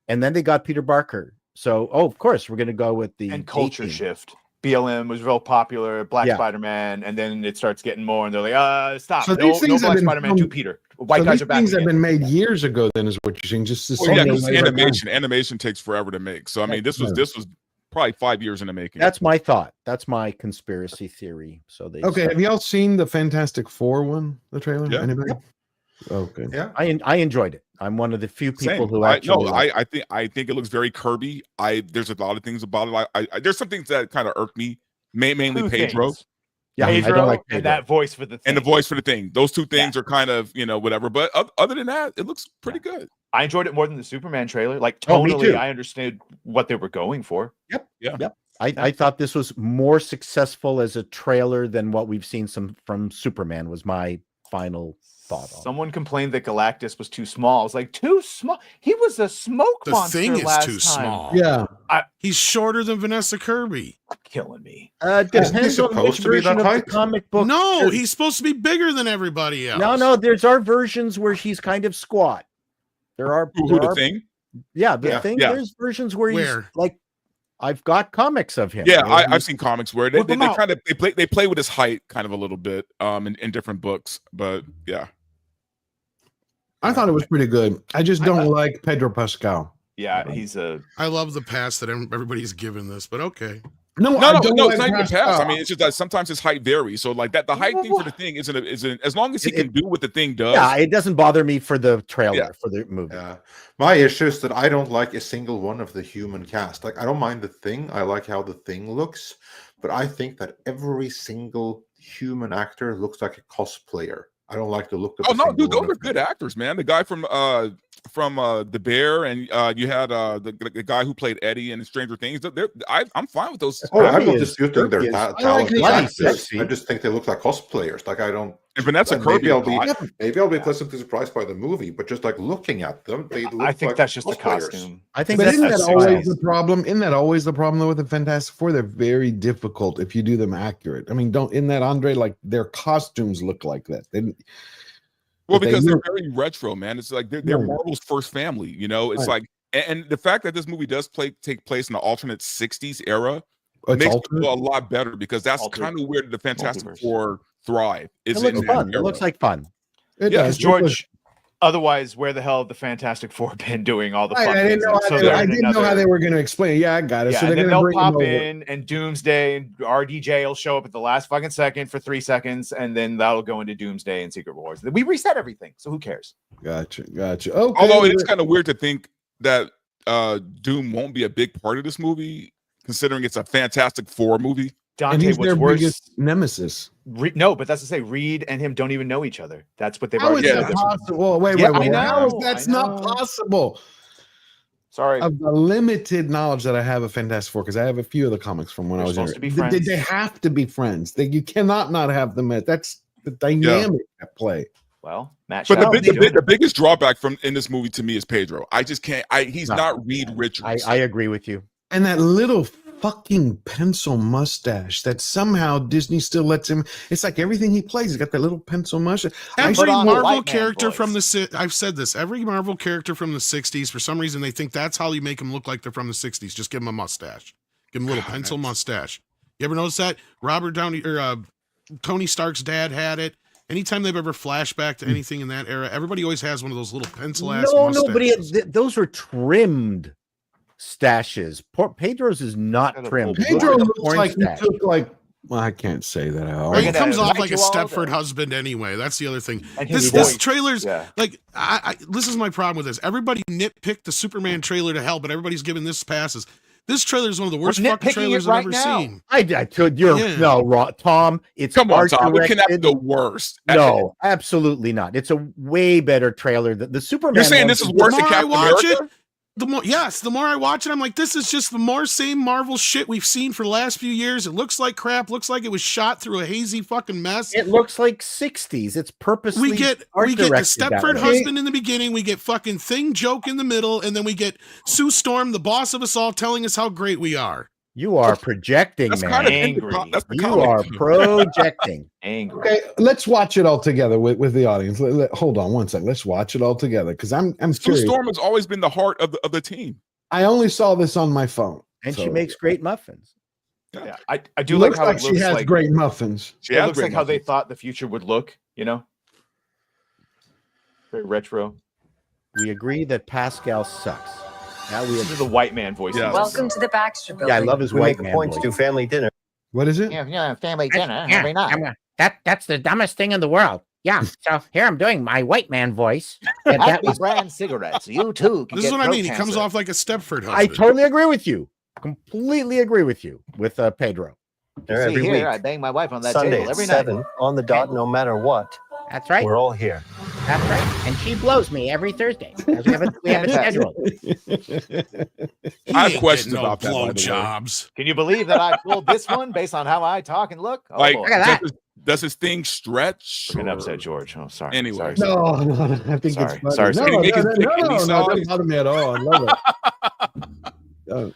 And then they got Peter Parker. So, of course, we're going to go with the culture shift. BLM was real popular, Black Spider-Man, and then it starts getting more, and they're like, stop. So no Black Spider-Man, do Peter. White guys are back. Things have been made years ago, then, is what you're saying. Just animation. Animation takes forever to make. So, I mean, this was probably 5 years in the making. That's my thought. That's my conspiracy theory. So they have y'all seen the Fantastic Four one, the trailer? Yeah. Anybody? Okay. Yeah. I enjoyed it. I'm one of the few people who I think it looks very Kirby. There's a lot of things about it. There's some things that kind of irk me. Mainly Pedro. Yeah, Pedro, I don't like Pedro. And that voice for the thing. And the voice for the thing. Those two things are kind of, whatever. But other than that, it looks pretty good. I enjoyed it more than the Superman trailer. Like, totally, I understood what they were going for. Yep. I thought this was more successful as a trailer than what we've seen from Superman was my final thought. Someone complained that Galactus was too small. I was like, too small? He was a smoke monster The Thing is last too time. small. Yeah. He's shorter than Vanessa Kirby. Killing me. Depends on which version of the comic book. No, he's supposed to be bigger than everybody else. No, there's our versions where he's kind of squat. The Thing? Yeah, the Thing. Yeah. There's versions where he's like, I've got comics of him. Yeah, I've seen comics where they kind of they play with his height kind of a little bit in different books, but yeah. I thought it was pretty good. I just don't like Pedro Pascal. Yeah, I love the pass that everybody's given this, but okay. No, it's not even pass. I mean, it's just that sometimes his height varies. So like that, the height thing for the thing isn't as long as he can do what the thing does. Yeah, it doesn't bother me for the trailer for the movie. Yeah, my issue is that I don't like a single one of the human cast. Like I don't mind the Thing. I like how the Thing looks, but I think that every single human actor looks like a cosplayer. I don't like the look of. Oh no, dude, those are good actors, man. The guy from The Bear, and you had the guy who played Eddie in Stranger Things. I'm fine with those. Oh, I'm not disputing their talent. I just think they look like cosplayers. Like I don't. And Vanessa Kirby, maybe I'll be pleasantly surprised by the movie, but just like looking at them, they look. I think like that's just cosplayers. a costume. I think, but isn't that always the problem? Isn't that always the problem though with the Fantastic Four? They're very difficult if you do them accurate. I mean, isn't that Andre? Like their costumes look like that. Well, because they're very retro, man. It's like they're Marvel's first family. It's like And the fact that this movie does take place in the alternate 60s era It's makes it alternate? feel a lot better, because that's Alternate. kind of where the Fantastic Multiverse. Four thrive. It Is looks in that fun. It era. looks like fun. It Yeah, does. Because George, otherwise, where the hell have the Fantastic Four been doing all the fun I didn't things? know how they, they're I in didn't know how another- they were going to explain it. Yeah, I got it. Yeah, so and they're then going to they'll bring pop him over. in, and Doomsday and RDJ will show up at the last fucking second for 3 seconds, and then that'll go into Doomsday and Secret Wars. We reset everything, so who cares? Gotcha. Okay. Although it is kind of weird to think that Doom won't be a big part of this movie, considering it's a Fantastic Four movie. and Dante, he's what's their worse? biggest nemesis. No, but that's to say, Reed and him don't even know each other. That's what they've How is already that said. possible? Wait. Yeah, I How is know, that's I not know. possible? Sorry. Of the limited knowledge that I have of Fantastic Four, because I have a few of the comics from when I was supposed younger. to be friends. They have to be friends. You cannot not have them. That's the dynamic at play. Well, Matt. But Shadow, the biggest drawback in this movie to me is Pedro. I just can't. He's not Reed Richards. I agree with you. And that little fucking pencil mustache that somehow Disney still lets him. It's like everything he plays, he's got that little pencil mustache. Every on a Marvel white man character voice. from the I've said this. Every Marvel character from the '60s, for some reason, they think that's how you make them look like they're from the '60s. Just give them a mustache. Give them a little pencil mustache. You ever notice that? Robert Downey or Tony Stark's dad had it. Anytime they've ever flashed back to anything in that era, everybody always has one of those little pencil ass mustaches. Those are trimmed stashes. Pedro's is not trimmed. Pedro Look at the looks porn like he stash. took well, I can't say that. Well, he comes off like a you all Stepford day. husband anyway. That's the other thing. And his This voice. trailer's Yeah. like this is my problem with this. Everybody nitpicked the Superman trailer to hell, but everybody's giving this passes. This trailer is one of the worst fucking nitpicking trailers it I've right ever now. seen. I could. You're no, Tom. It's Come on, art Tom. It cannot be directed. the worst. No, absolutely not. It's a way better trailer than the Superman. You're saying one this is is- worse The than more I Captain watch America? it, the more I watch it, I'm like, this is just the more same Marvel shit we've seen for the last few years. It looks like crap. Looks like it was shot through a hazy fucking mess. It looks like 60s. It's purposely We get the art-directed that Stepford way. husband in the beginning. We get fucking Thing joke in the middle, and then we get Sue Storm, the boss of us all, telling us how great we are. You are projecting, That's man. kind of Angry. That's the You comic. are projecting. Angry. Okay, let's watch it all together with the audience. Hold on one second. Let's watch it all together because I'm Sue curious. Storm has always been the heart of the team. I only saw this on my phone, And she so- makes great muffins. Yeah, I do It like looks how like it she looks has like great muffins. She it has looks great like how they muffins. thought the future would look. You know, very retro. We agree that Pascal sucks. Now we These are have the white man voices. Yeah. Welcome to the Baxter Building. Yeah, I love his white man voice. family dinner. What is it? Yeah, family dinner Yeah, every night. that's the dumbest thing in the world. Yeah, so here I'm doing my white man voice. And that Happy was brand cigarettes. You too can This is get what I throat mean. He comes cancer. off like a Stepford husband. I totally agree with you. Completely agree with you with Pedro. There See every here, week. I bang my wife on that Sunday table at every 7 night. on the dot, no matter what. that's right. We're all here. That's right. And she blows me every Thursday. 'Cause we have a schedule. He I have ain't questions getting no about that, by the way. blowjobs. Can you believe that I pulled this one based on how I talk and look? Oh, Like, boy. Look at that. does his thing stretch? We're gonna or- upset George. Oh, sorry. Anyway. Sorry. No, I think Sorry. it's funny. Sorry, No, sorry. no, Make his no, dick no, any no, size? it doesn't bother me at all. I love it.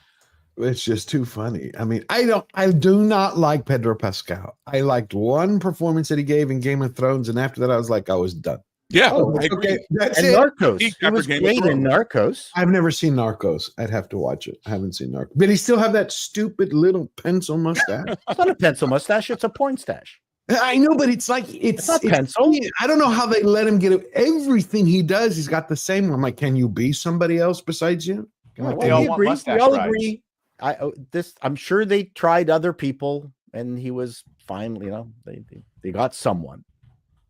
It's just too funny. I mean, I do not like Pedro Pascal. I liked one performance that he gave in Game of Thrones, and after that, I was like, I was done. Yeah, Oh, I agree. okay, that's And it. Narcos. Peak He after was Game of great in Thrones. Narcos. I've never seen Narcos. I'd have to watch it. I haven't seen Narcos. But he still have that stupid little pencil mustache. It's not a pencil mustache. It's a porn stash. I know, but it's like it's not pencil. I don't know how they let him get it. Everything he does, he's got the same. I'm like, can you be somebody else besides you? Well, They all we want agree. mustache We all rides. agree. I'm sure they tried other people, and he was fine. You know, they got someone.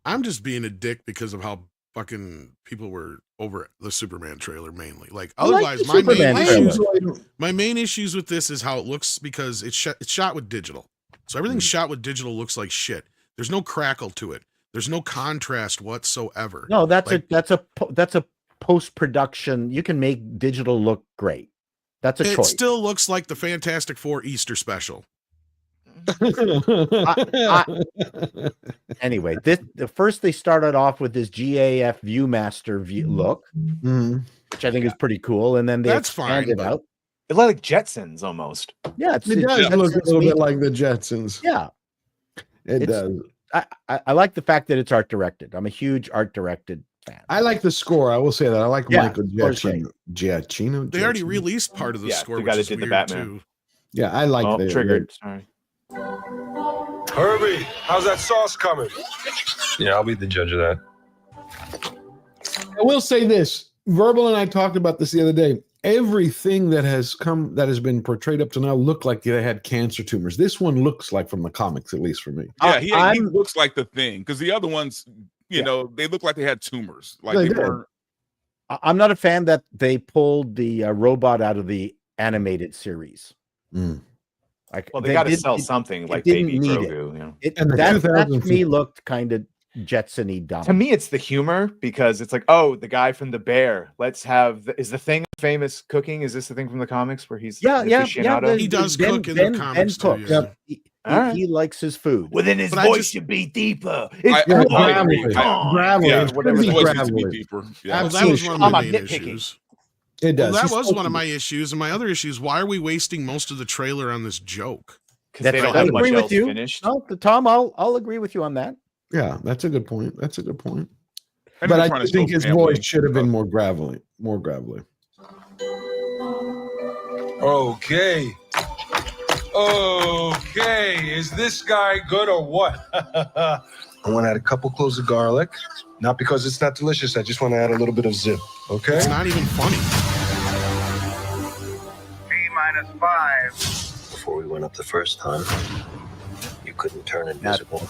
I'm just being a dick because of how fucking people were over the Superman trailer mainly. Like I like otherwise, the my Superman trailer. my main issues with this is how it looks because it's shot with digital. So everything shot with digital looks like shit. There's no crackle to it. There's no contrast whatsoever. No, that's Like, a post production. You can make digital look great. That's a it choice. still looks like the Fantastic Four Easter special. Anyway, first they started off with this GAF ViewMaster look, which I think is pretty cool, and then they That's fine, expanded but- out. It looked like Jetsons almost. Yeah, It does look a little bit like the Jetsons. Yeah, It It's- does. I like the fact that it's art directed. I'm a huge art directed fan. I like the score. I will say that. I like Yeah, Michael Giacchino. They already released part of the score, the which guy is that did the weird Batman. too. Yeah, I like Oh, the triggered. Sorry. Herbie, how's that sauce coming? Yeah, I'll be the judge of that. I will say this. Verbal and I talked about this the other day. Everything that has been portrayed up to now looked like they had cancer tumors. This one looks like from the comics, at least for me. Yeah, he looks like the Thing, because the other ones, you know, they look like they had tumors. Like they weren't. I'm not a fan that they pulled the robot out of the animated series. Like, Well, they got to sell something like Baby Grogu. You know? That to me looked kind of Jetson-y dumb. To me, it's the humor, because it's like, oh, the guy from The Bear. Let's have is the Thing famous cooking? Is this the Thing from the comics where he's aficionado? He does cook in the comics too. Yeah. He likes his food. Well, then his But I voice just- should be deeper. Gravelly. Yeah, Whatever his the voice gravelly. needs to be deeper. Yeah. Well, that was one of my main issues. It does. Well, that He's was supposed one of to my issues, and my other issues. Why are we wasting most of the trailer on this joke? Because they don't have much else you. finished. No, Tom, I'll agree with you on that. Yeah, that's a good point. That's a good point. And But they're I trying do to think show his family. voice should have been more gravelly. More gravelly. Okay. Okay. Is this guy good or what? I want to add a couple cloves of garlic. Not because it's not delicious. I just want to add a little bit of zip. Okay? It's not even funny. T-5. Before we went up the first time, you couldn't turn invisible.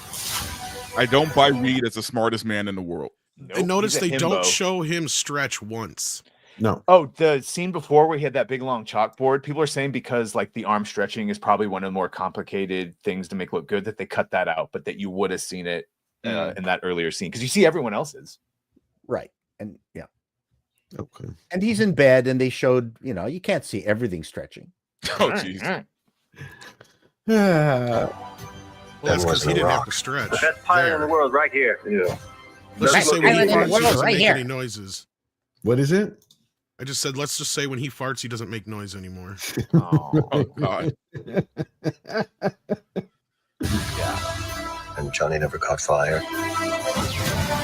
I don't buy Reed as the smartest man in the world. And notice he's a they himbo. don't show him stretch once. No. Oh, the scene before where he had that big long chalkboard, people are saying because like the arm stretching is probably one of the more complicated things to make look good, that they cut that out, but that you would have seen it in that earlier scene, because you see everyone else's. Right. And yeah. Okay. And he's in bed, and they showed, you can't see everything stretching. Oh, jeez. Well, that's because he didn't have to stretch. The best pilot in the world right here. Yeah. Let's just say when he Island in the farts, he world doesn't right make here. any noises. What is it? I just said, let's just say when he farts, he doesn't make noise anymore. Oh, God. And Johnny never caught fire.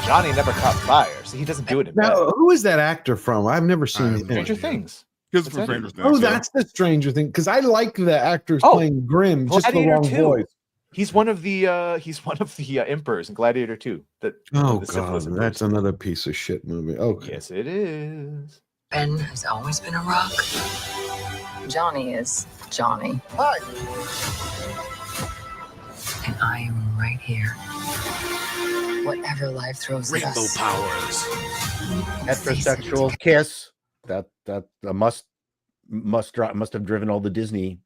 Johnny never caught fire, so he doesn't do it in bed. Now, who is that actor from? I've never seen him. Stranger Things. Because What's for that? Stranger Things, Oh, yeah. that's the Stranger Thing. Because I like the actors Oh, playing Grimm, just the Gladiator wrong 2. voice. He's one of the emperors in Gladiator 2. Oh the syphilis God, emperors. that's another piece of shit movie. Okay. Yes, it is. Ben has always been a rock. Johnny is Johnny. Hi. And I am right here. Whatever life throws at Rainbow us. powers. Heterosexual kiss. That must have driven all the Disney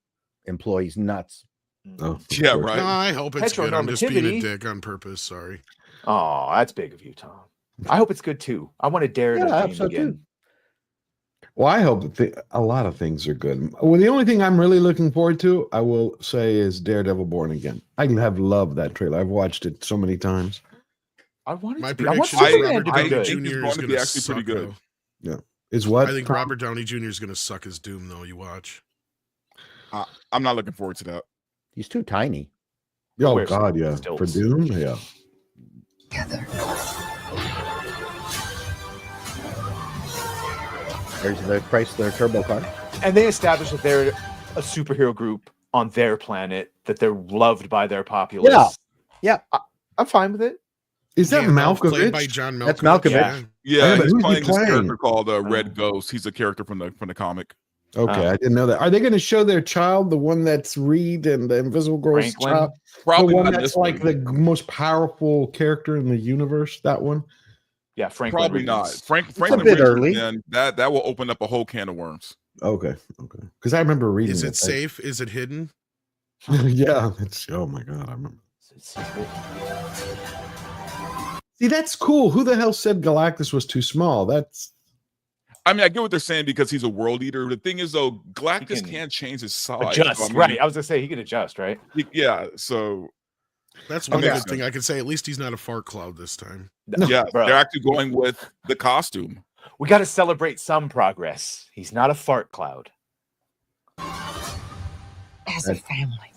employees nuts. Oh, Yeah, course. right. No, I hope it's good. I'm just being a Heteronormativity. dick on purpose. Sorry. Oh, that's big of you, Tom. I hope it's good too. I want to dare Yeah, I to hope dream so, again. too. Well, I hope that a lot of things are good. Well, the only thing I'm really looking forward to, I will say, is Daredevil Born Again. I have loved that trailer. I've watched it so many times. I want it My to be. I want prediction is Superman Robert to be Downey good. Jr. think it's is going to going be to actually suck, pretty good. though. Yeah. Is what? I think Tom? Robert Downey Jr. is going to suck his doom, though. You watch. I'm not looking forward to that. He's too tiny. Oh Where's God, yeah. Stilts? For Doom, yeah. Together. There's the Chrysler Turbo car. And they established that they're a superhero group on their planet, that they're loved by their populace. Yeah. I'm fine with it. Is that Gandalf, Malkovich? played by John Malkovich. That's Malkovich. Yeah. Yeah, but he's who's he playing this playing? character called Red Ghost. He's a character from the comic. Okay, I didn't know that. Are they going to show their child, the one that's Reed and the Invisible Girl's Franklin? child? Probably the one not that's this like one. the most powerful character in the universe. That one. Yeah, Franklin. Probably Reeves. not. Franklin bit Richards, early. then that will open up a whole can of worms. Okay. Because I remember reading. Is it safe? Is it hidden? Yeah. It's, oh my God, I remember. See, that's cool. Who the hell said Galactus was too small? That's. I mean, I get what they're saying because he's a world eater. The thing is, though, Galactus can can't change his size. Adjust, So, I mean, right? I was gonna say he can adjust, right? Yeah. So That's one Okay. good thing I can say. At least he's not a fart cloud this time. yeah, Bro. they're actually going with the costume. We got to celebrate some progress. He's not a fart cloud. As a family.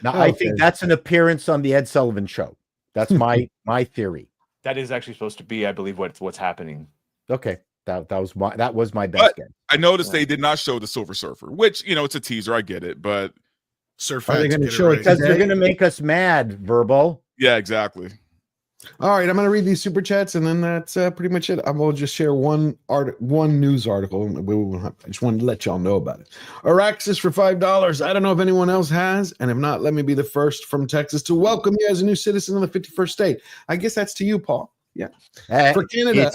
Now, I think that's an appearance on the Ed Sullivan Show. That's my theory. That is actually supposed to be, I believe, what's happening. Okay, that was my best But guess. I noticed they did not show the Silver Surfer, which it's a teaser. I get it, but Surf Are they had to going to get show it right. Because they're today? going to make us mad, Verbal. yeah, exactly. All right, I'm going to read these super chats, and then that's pretty much it. I will just share one news article. I just wanted to let y'all know about it. Araxis for $5. I don't know if anyone else has, and if not, let me be the first from Texas to welcome you as a new citizen of the 51st state. I guess that's to you, Paul. Yeah. For Canada.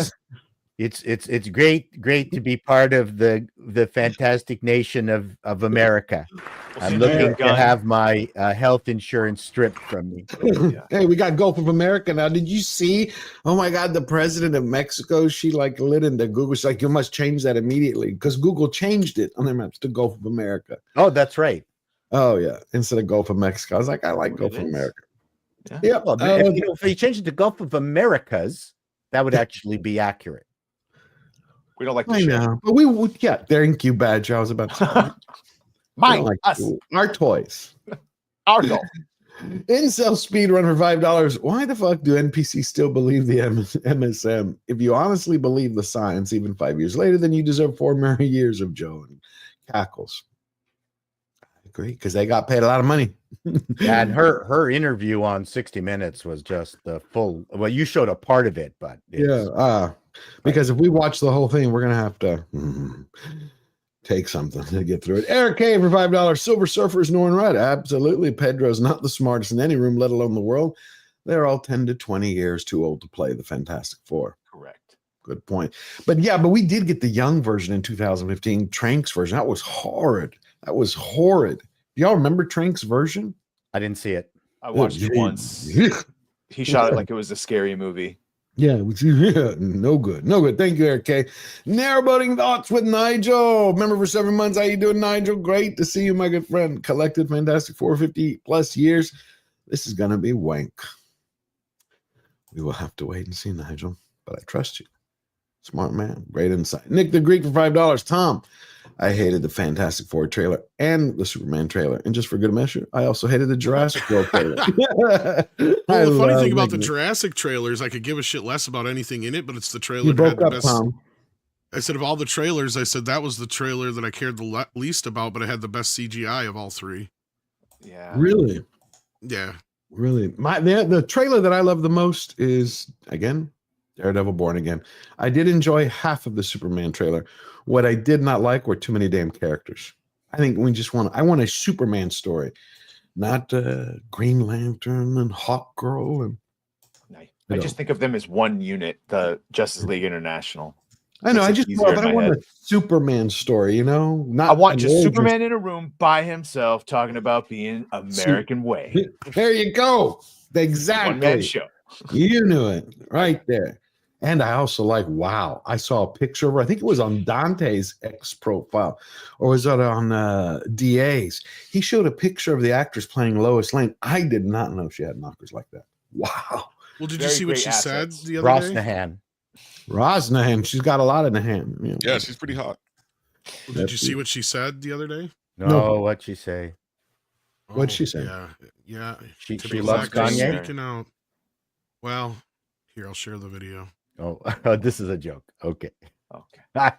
It's great to be part of the fantastic nation of America. I'm looking to have my health insurance stripped from me. Hey, we got Gulf of America now. Did you see? Oh my God, the president of Mexico, she like lit into Google. She's like, you must change that immediately because Google changed it on their maps to Gulf of America. Oh, that's right. Oh yeah, instead of Gulf of Mexico. I was like, I like Gulf of America. Yeah. Well, if you change it to Gulf of Americas, that would actually be accurate. We don't like. I know, but we would. Yeah, thank you, Badger. I was about to say. Mine, like us, our toys, our goal. Incel speed run for $5. Why the fuck do NPCs still believe the MSM? If you honestly believe the science, even 5 years later, then you deserve 4 more years of Joe and cackles. I agree because they got paid a lot of money. And her interview on 60 Minutes was just the full. Well, you showed a part of it, but because if we watch the whole thing, we're gonna have to take something to get through it. Eric K for $5. Silver Surfers, Norn Rudd. Absolutely. Pedro's not the smartest in any room, let alone the world. They're all 10 to 20 years too old to play the Fantastic Four. Correct. Good point. But we did get the young version in 2015, Trank's version. That was horrid. Do y'all remember Trank's version? I didn't see it. I watched it once. He shot it like it was a scary movie. Yeah, no good. Thank you, Eric K. Narrowboating thoughts with Nigel. Remember for 7 months, how you doing, Nigel? Great to see you, my good friend. Collected Fantastic 450 plus years. This is gonna be wank. We will have to wait and see, Nigel. But I trust you. Smart man, great insight. Nick the Greek for $5. Tom, I hated the Fantastic Four trailer and the Superman trailer. And just for good measure, I also hated the Jurassic World trailer. Well, the funny thing about the Jurassic trailers, I could give a shit less about anything in it, but it's the trailer that had the best. Tom. I said of all the trailers, I said that was the trailer that I cared the least about, but it had the best CGI of all three. Yeah. Really? Yeah. Really? The trailer that I love the most is, again, Daredevil Born Again. I did enjoy half of the Superman trailer. What I did not like were too many damn characters. I think I want a Superman story, not Green Lantern and Hawk Girl. And I just think of them as one unit, the Justice League International. I know. I want a Superman story, I want just Superman in a room by himself talking about being American way. There you go. Exactly. One man show. You knew it right there. And I also wow, I saw a picture of her. I think it was on Dante's X profile, or was it on DA's? He showed a picture of the actress playing Lois Lane. I did not know she had knockers like that. Wow. Well, did you see what she said the other day? Rosnahan. She's got a lot in the hand. Yeah, she's pretty hot. Well, did you see what she said the other day? No, what'd she say? What'd she say? Yeah. She loves Kanye. Speaking out. Well, here, I'll share the video. Oh, this is a joke. Okay.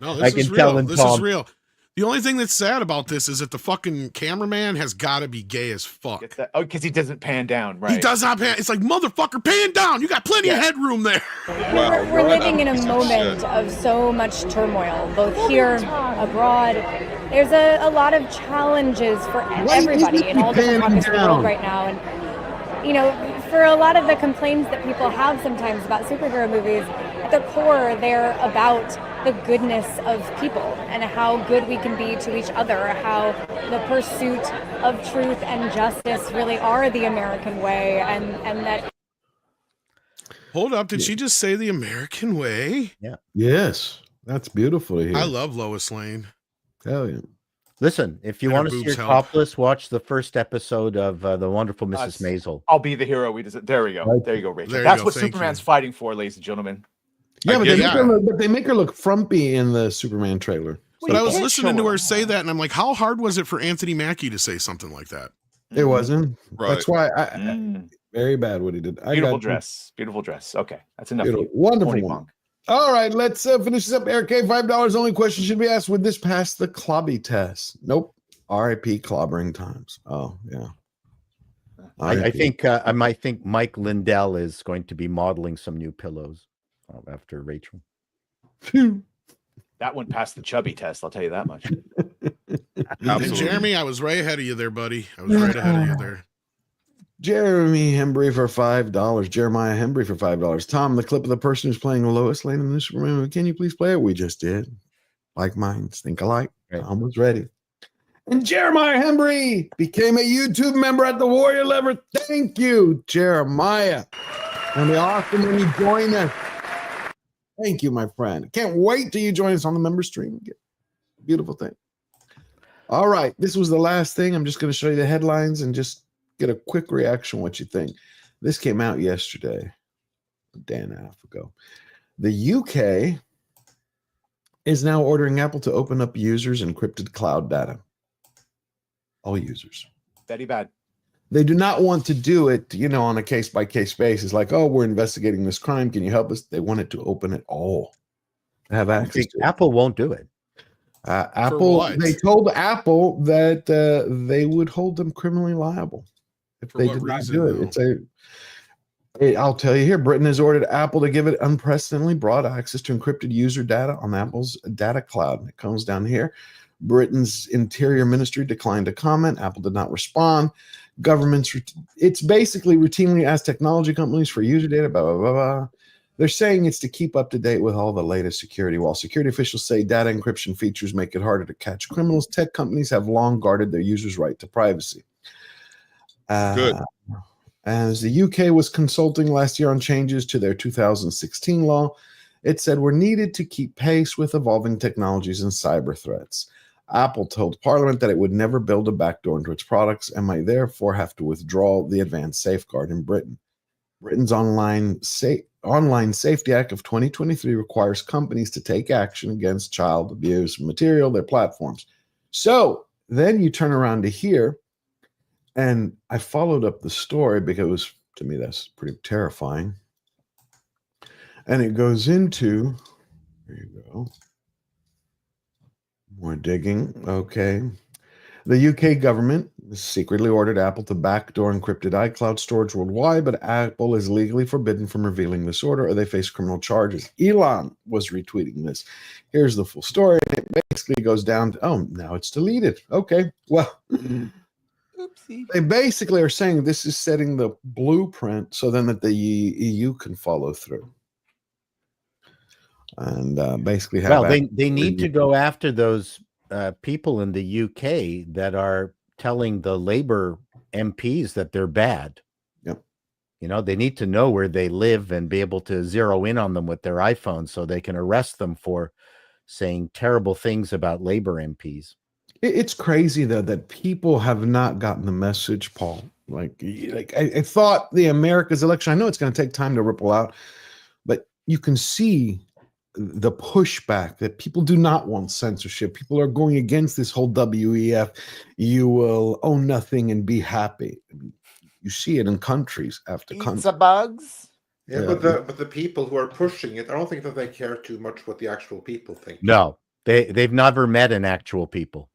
No, this is real. This is real. The only thing that's sad about this is that the fucking cameraman has got to be gay as fuck. Because he doesn't pan down, right? He does not pan. It's like, motherfucker, pan down. You got plenty of headroom there. We're living in a moment of so much turmoil, both here, abroad. There's a lot of challenges for everybody in all different pockets of the world right now. And, for a lot of the complaints that people have sometimes about superhero movies, at their core, they're about the goodness of people and how good we can be to each other, how the pursuit of truth and justice really are the American way, and that. Hold up, did she just say the American way? Yeah. Yes, that's beautiful to hear. I love Lois Lane. Hell yeah. Listen, if you want to see her topless, watch the first episode of The Wonderful Mrs. Maisel. I'll be the hero. There we go. There you go, Rachel. That's what Superman's fighting for, ladies and gentlemen. Yeah, but they make her look frumpy in the Superman trailer. But I was listening to her say that, and I'm like, how hard was it for Anthony Mackie to say something like that? It wasn't. Right. That's why Very bad what he did. Beautiful dress. Beautiful dress. Okay, that's enough. Beautiful. You. Wonderful Horny woman. punk. All right, let's finish this up. Eric K, $5. Only question should be asked: would this pass the clobby test? Nope. R.I.P. clobbering times. Oh yeah. I think I might think Mike Lindell is going to be modeling some new pillows after Rachel. That one passed the chubby test. I'll tell you that much. And Jeremy, I was right ahead of you there, buddy. I was right ahead of you there. Jeremy Hembry for $5. Jeremiah Hembry for $5. Tom, the clip of the person who's playing Lois Lane in this room. Can you please play it? We just did. Like minds think alike. Right. Tom was ready. And Jeremiah Hembry became a YouTube member at the Warrior Lever. Thank you, Jeremiah. And be awesome when you join us. Thank you, my friend. Can't wait till you join us on the member stream. Beautiful thing. All right. This was the last thing. I'm just going to show you the headlines and just get a quick reaction. What you think? This came out yesterday, a day and a half ago. The UK is now ordering Apple to open up users' encrypted cloud data. All users. Very bad. They do not want to do it, on a case-by-case basis. Like, oh, we're investigating this crime. Can you help us? They want it to open it all. Have access to it. Apple won't do it. Apple, they told Apple that they would hold them criminally liable if they did not do it. I'll tell you here, Britain has ordered Apple to give it unprecedentedly broad access to encrypted user data on Apple's data cloud. It comes down here. Britain's Interior Ministry declined to comment. Apple did not respond. It's basically routinely asked technology companies for user data, blah, blah, blah, blah. They're saying it's to keep up to date with all the latest security. While security officials say data encryption features make it harder to catch criminals, tech companies have long guarded their users' right to privacy. Good. As the UK was consulting last year on changes to their 2016 law, it said we're needed to keep pace with evolving technologies and cyber threats. Apple told Parliament that it would never build a backdoor into its products and might therefore have to withdraw the advanced safeguard in Britain. Britain's Online Safety Act of 2023 requires companies to take action against child abuse material, their platforms. So then you turn around to here, and I followed up the story because to me that's pretty terrifying. And it goes into, there you go. More digging. Okay. The UK government secretly ordered Apple to backdoor encrypted iCloud storage worldwide, but Apple is legally forbidden from revealing this order or they face criminal charges. Elon was retweeting this. Here's the full story. It basically goes down to, oh, now it's deleted. Okay. Well, oopsie. They basically are saying this is setting the blueprint so then that the EU can follow through. And basically have they need to go after those people in the UK that are telling the Labour MPs that they're bad. Yep. They need to know where they live and be able to zero in on them with their iPhone so they can arrest them for saying terrible things about Labour MPs. It's crazy though that people have not gotten the message, Paul. Like I thought the America's election, I know it's going to take time to ripple out, but you can see the pushback that people do not want censorship. People are going against this whole WEF. You will own nothing and be happy. You see it in countries after countries. Pizza bugs. Yeah, but the people who are pushing it, I don't think that they care too much what the actual people think. No, they've never met an actual people.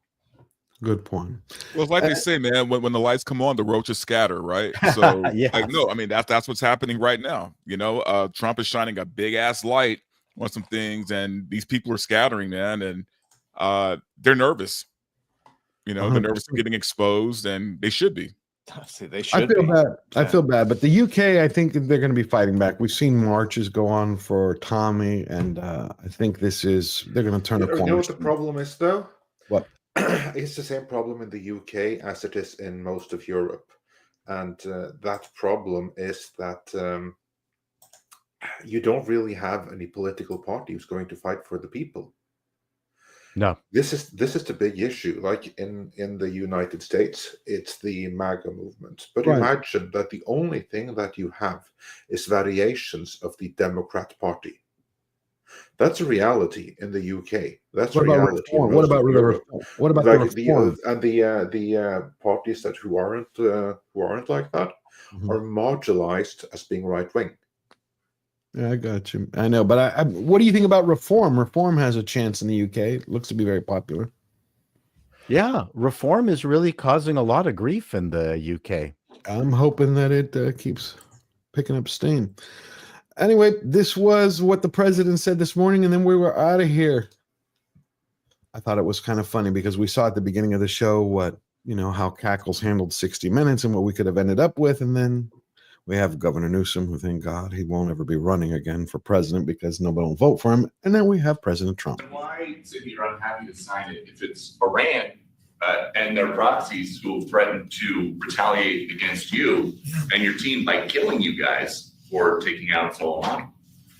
Good point. Well, it's like they say, man, when the lights come on, the roaches scatter, right? So, Yeah. no, I mean that's what's happening right now. Trump is shining a big ass light on some things, and these people are scattering, man, and they're nervous. They're nervous of getting exposed, and they should be. They should. I feel bad, but the UK, I think they're going to be fighting back. We've seen marches go on for Tommy, and I think they're going to turn a corner. You know what the problem is, though? What? It's the same problem in the UK as it is in most of Europe, and that problem is that you don't really have any political party who's going to fight for the people. No, this is the big issue. Like in the United States, it's the MAGA movement. But Right. imagine that the only thing that you have is variations of the Democrat Party. That's a reality in the UK. That's What about reality. in reform? What most about of the Europe. what about the reform? The parties that who aren't like that are marginalized as being right wing. Yeah, I got you. I know, but I what do you think about reform? Reform has a chance in the UK. It looks to be very popular. Yeah, reform is really causing a lot of grief in the UK. I'm hoping that it keeps picking up steam. Anyway, this was what the president said this morning, and then we were out of here. I thought it was kind of funny because we saw at the beginning of the show how Cackles handled 60 Minutes and what we could have ended up with, and then we have Governor Newsom, who, thank God, he won't ever be running again for president because nobody will vote for him. And then we have President Trump. Why sit here unhappy to sign it if it's Iran and their proxies who threaten to retaliate against you and your team by killing you guys for taking out Soleimani?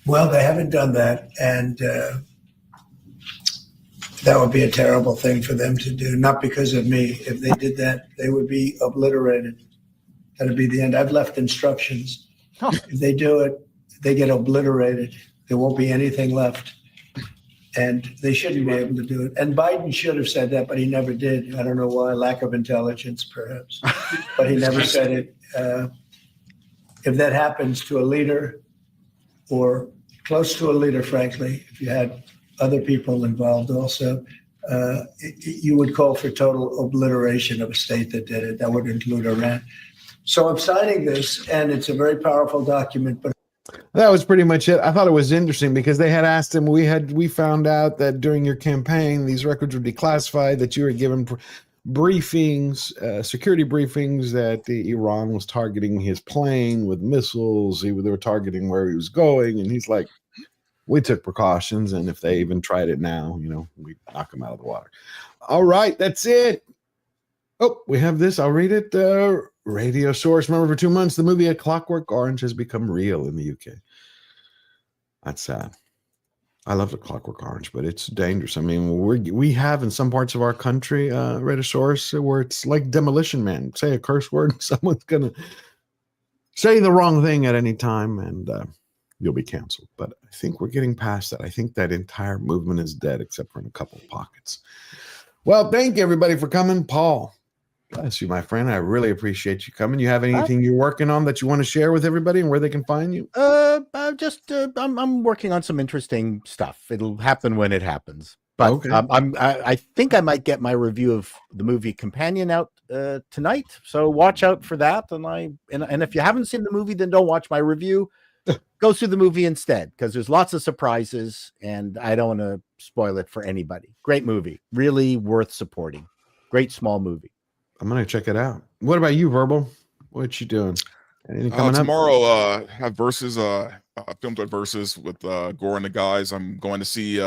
Well, they haven't done that, and that would be a terrible thing for them to do, not because of me. If they did that, they would be obliterated. That'd be the end. I've left instructions. If they do it, they get obliterated. There won't be anything left. And they shouldn't be able to do it. And Biden should have said that, but he never did. I don't know why, lack of intelligence, perhaps. But he never said it. If that happens to a leader or close to a leader, frankly, if you had other people involved also, you would call for total obliteration of a state that did it. That would include Iran. So I'm signing this, and it's a very powerful document. But that was pretty much it. I thought it was interesting because they had asked him. We found out that during your campaign, these records were declassified. That you were given briefings, security briefings, that Iran was targeting his plane with missiles. They were targeting where he was going, and he's like, "We took precautions, and if they even tried it now, we knock them out of the water." All right, that's it. Oh, we have this. I'll read it. Radio source. Remember, for 2 months, the movie A Clockwork Orange has become real in the UK. That's sad. I love The Clockwork Orange, but it's dangerous. I mean, we have in some parts of our country read a source where it's like Demolition Man. Say a curse word, someone's going to say the wrong thing at any time, and you'll be canceled. But I think we're getting past that. I think that entire movement is dead, except for in a couple of pockets. Well, thank you, everybody, for coming. Paul, bless you, my friend. I really appreciate you coming. You have anything you're working on that you want to share with everybody and where they can find you? I'm working on some interesting stuff. It'll happen when it happens. But okay. I think I might get my review of the movie Companion out tonight. So watch out for that. And if you haven't seen the movie, then don't watch my review. Go through the movie instead, because there's lots of surprises, and I don't want to spoil it for anybody. Great movie, really worth supporting. Great small movie. I'm gonna check it out. What about you, Verbal? What you doing? Anything coming tomorrow? Have verses. Filmed at verses with Gore and the guys. I'm going to see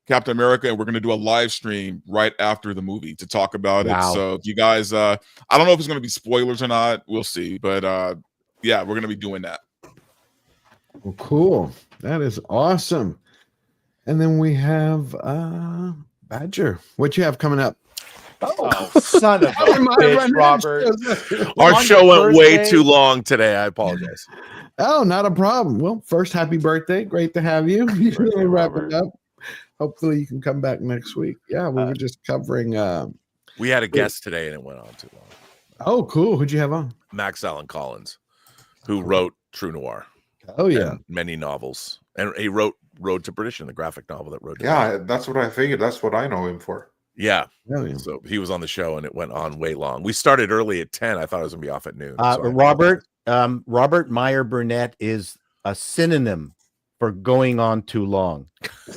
Captain America, and we're going to do a live stream right after the movie to talk about it. So if you guys, I don't know if it's going to be spoilers or not. We'll see. But yeah, we're going to be doing that. Well, cool. That is awesome. And then we have Badger. What you have coming up? Oh, son of a bitch, Robert. Our show went way too long today. I apologize. Oh, not a problem. Well, first, happy birthday. Great to have you. You're wrapping up. Hopefully you can come back next week. Yeah, we were just covering. We had a guest today and it went on too long. Oh, cool. Who'd you have on? Max Allen Collins, who wrote True Noir. Oh, yeah. Many novels. And he wrote Road to Perdition, the graphic novel that wrote. Yeah, that's what I figured. That's what I know him for. Yeah. So he was on the show and it went on way long. We started early at 10. I thought it was going to be off at noon. Robert Meyer Burnett is a synonym for going on too long.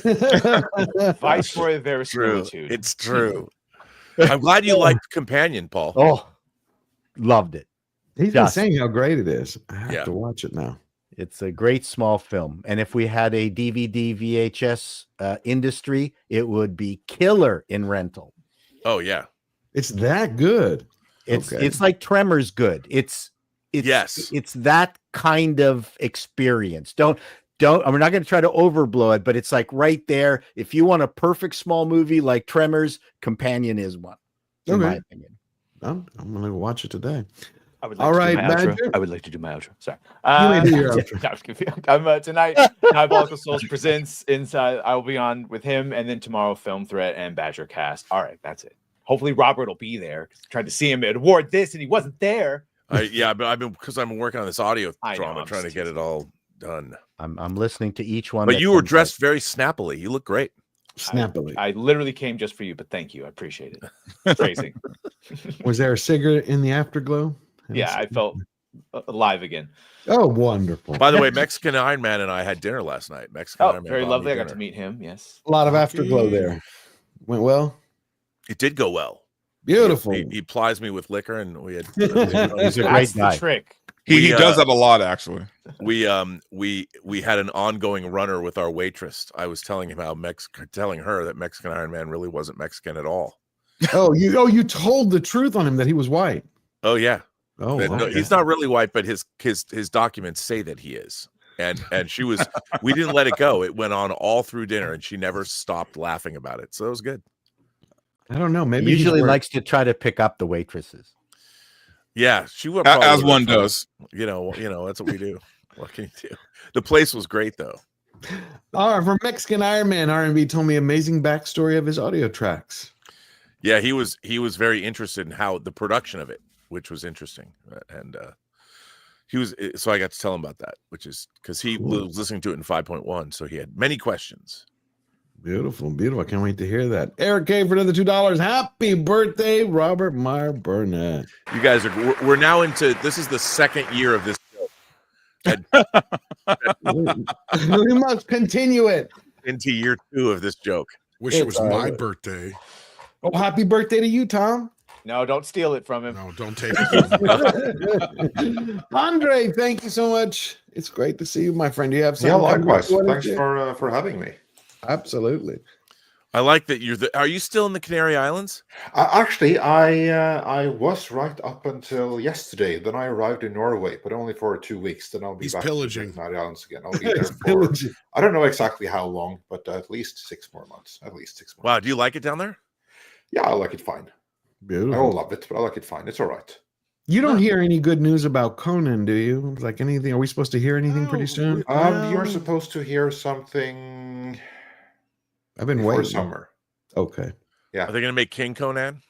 Viceroy of verisimilitude. It's true. I'm glad you liked Companion, Paul. Oh, loved it. He's been saying how great it is. I have to watch it now. It's a great small film. And if we had a DVD VHS industry, it would be killer in rental. Oh, yeah. It's that good. It's like Tremors good. It's that kind of experience. We're not going to try to overblow it, but it's like right there. If you want a perfect small movie like Tremors, Companion is one, in my opinion. I'm going to watch it today. I would like All to right, do my outro. Badger. I would like to do my outro. Sorry. You may do your outro. No, I was confused. Tonight, Diabolical Souls presents Inside. I will be on with him, and then tomorrow, Film Threat and Badger Cast. All right, that's it. Hopefully, Robert will be there. Tried to see him at award this, and he wasn't there. Yeah, but I've been working on this audio drama, I'm trying to get it all done. I'm listening to each one. But that you were comes dressed very snappily. You look great. Snappily. I literally came just for you, but thank you. I appreciate it. Crazy. Was there a cigarette in the afterglow? Yeah, I felt alive again. Oh, wonderful. By the way, Mexican Iron Man and I had dinner last night. Mexican Iron Man very bought lovely. me I got dinner. to meet him. Yes. A lot of afterglow there. Went well? It did go well. Beautiful. He plies me with liquor, and we had. He's a great guy. Trick. He does that a lot, actually. We had an ongoing runner with our waitress. I was telling him telling her that Mexican Iron Man really wasn't Mexican at all. You told the truth on him that he was white. Oh yeah. Oh, No, okay. he's not really white, but his documents say that he is. And she was. We didn't let it go. It went on all through dinner, and she never stopped laughing about it. So it was good. I don't know. Maybe He usually he's likes to try to pick up the waitresses. Yeah, she would. As one does. You know, that's what we do. What can you do? The place was great, though. All right, for Mexican Iron Man, R&B told me amazing backstory of his audio tracks. Yeah, he was very interested in how the production of it, which was interesting, and so I got to tell him about that, which is because he was listening to it in 5.1, so he had many questions. Beautiful, beautiful. I can't wait to hear that. Eric K for another $2. Happy birthday, Robert Meyer Burnett. You guys we're now into, this is the second year of this joke. We must continue it. Into year 2 of this joke. Wish it was my birthday. Oh, happy birthday to you, Tom. No, don't steal it from him. No, don't take it. Andre, thank you so much. It's great to see you, my friend. Do you have Yeah, something? likewise. you wanna Thanks share? for having me. Absolutely. I like that are you still in the Canary Islands? Actually, I was right up until yesterday. Then I arrived in Norway, but only for 2 weeks. Then I'll be back pillaging. to the Canary Islands again. I'll be there for I don't know exactly how long, but at least 6 more months. At least 6 more. Wow, do you like it down there? Yeah, I like it fine. Beautiful. I don't love it, but I like it fine. It's all right. You don't hear any good news about Conan, do you? Like anything? Are we supposed to hear anything pretty soon? You're supposed to hear something. I've been before waiting. summer. Okay. Yeah. Are they going to make King Conan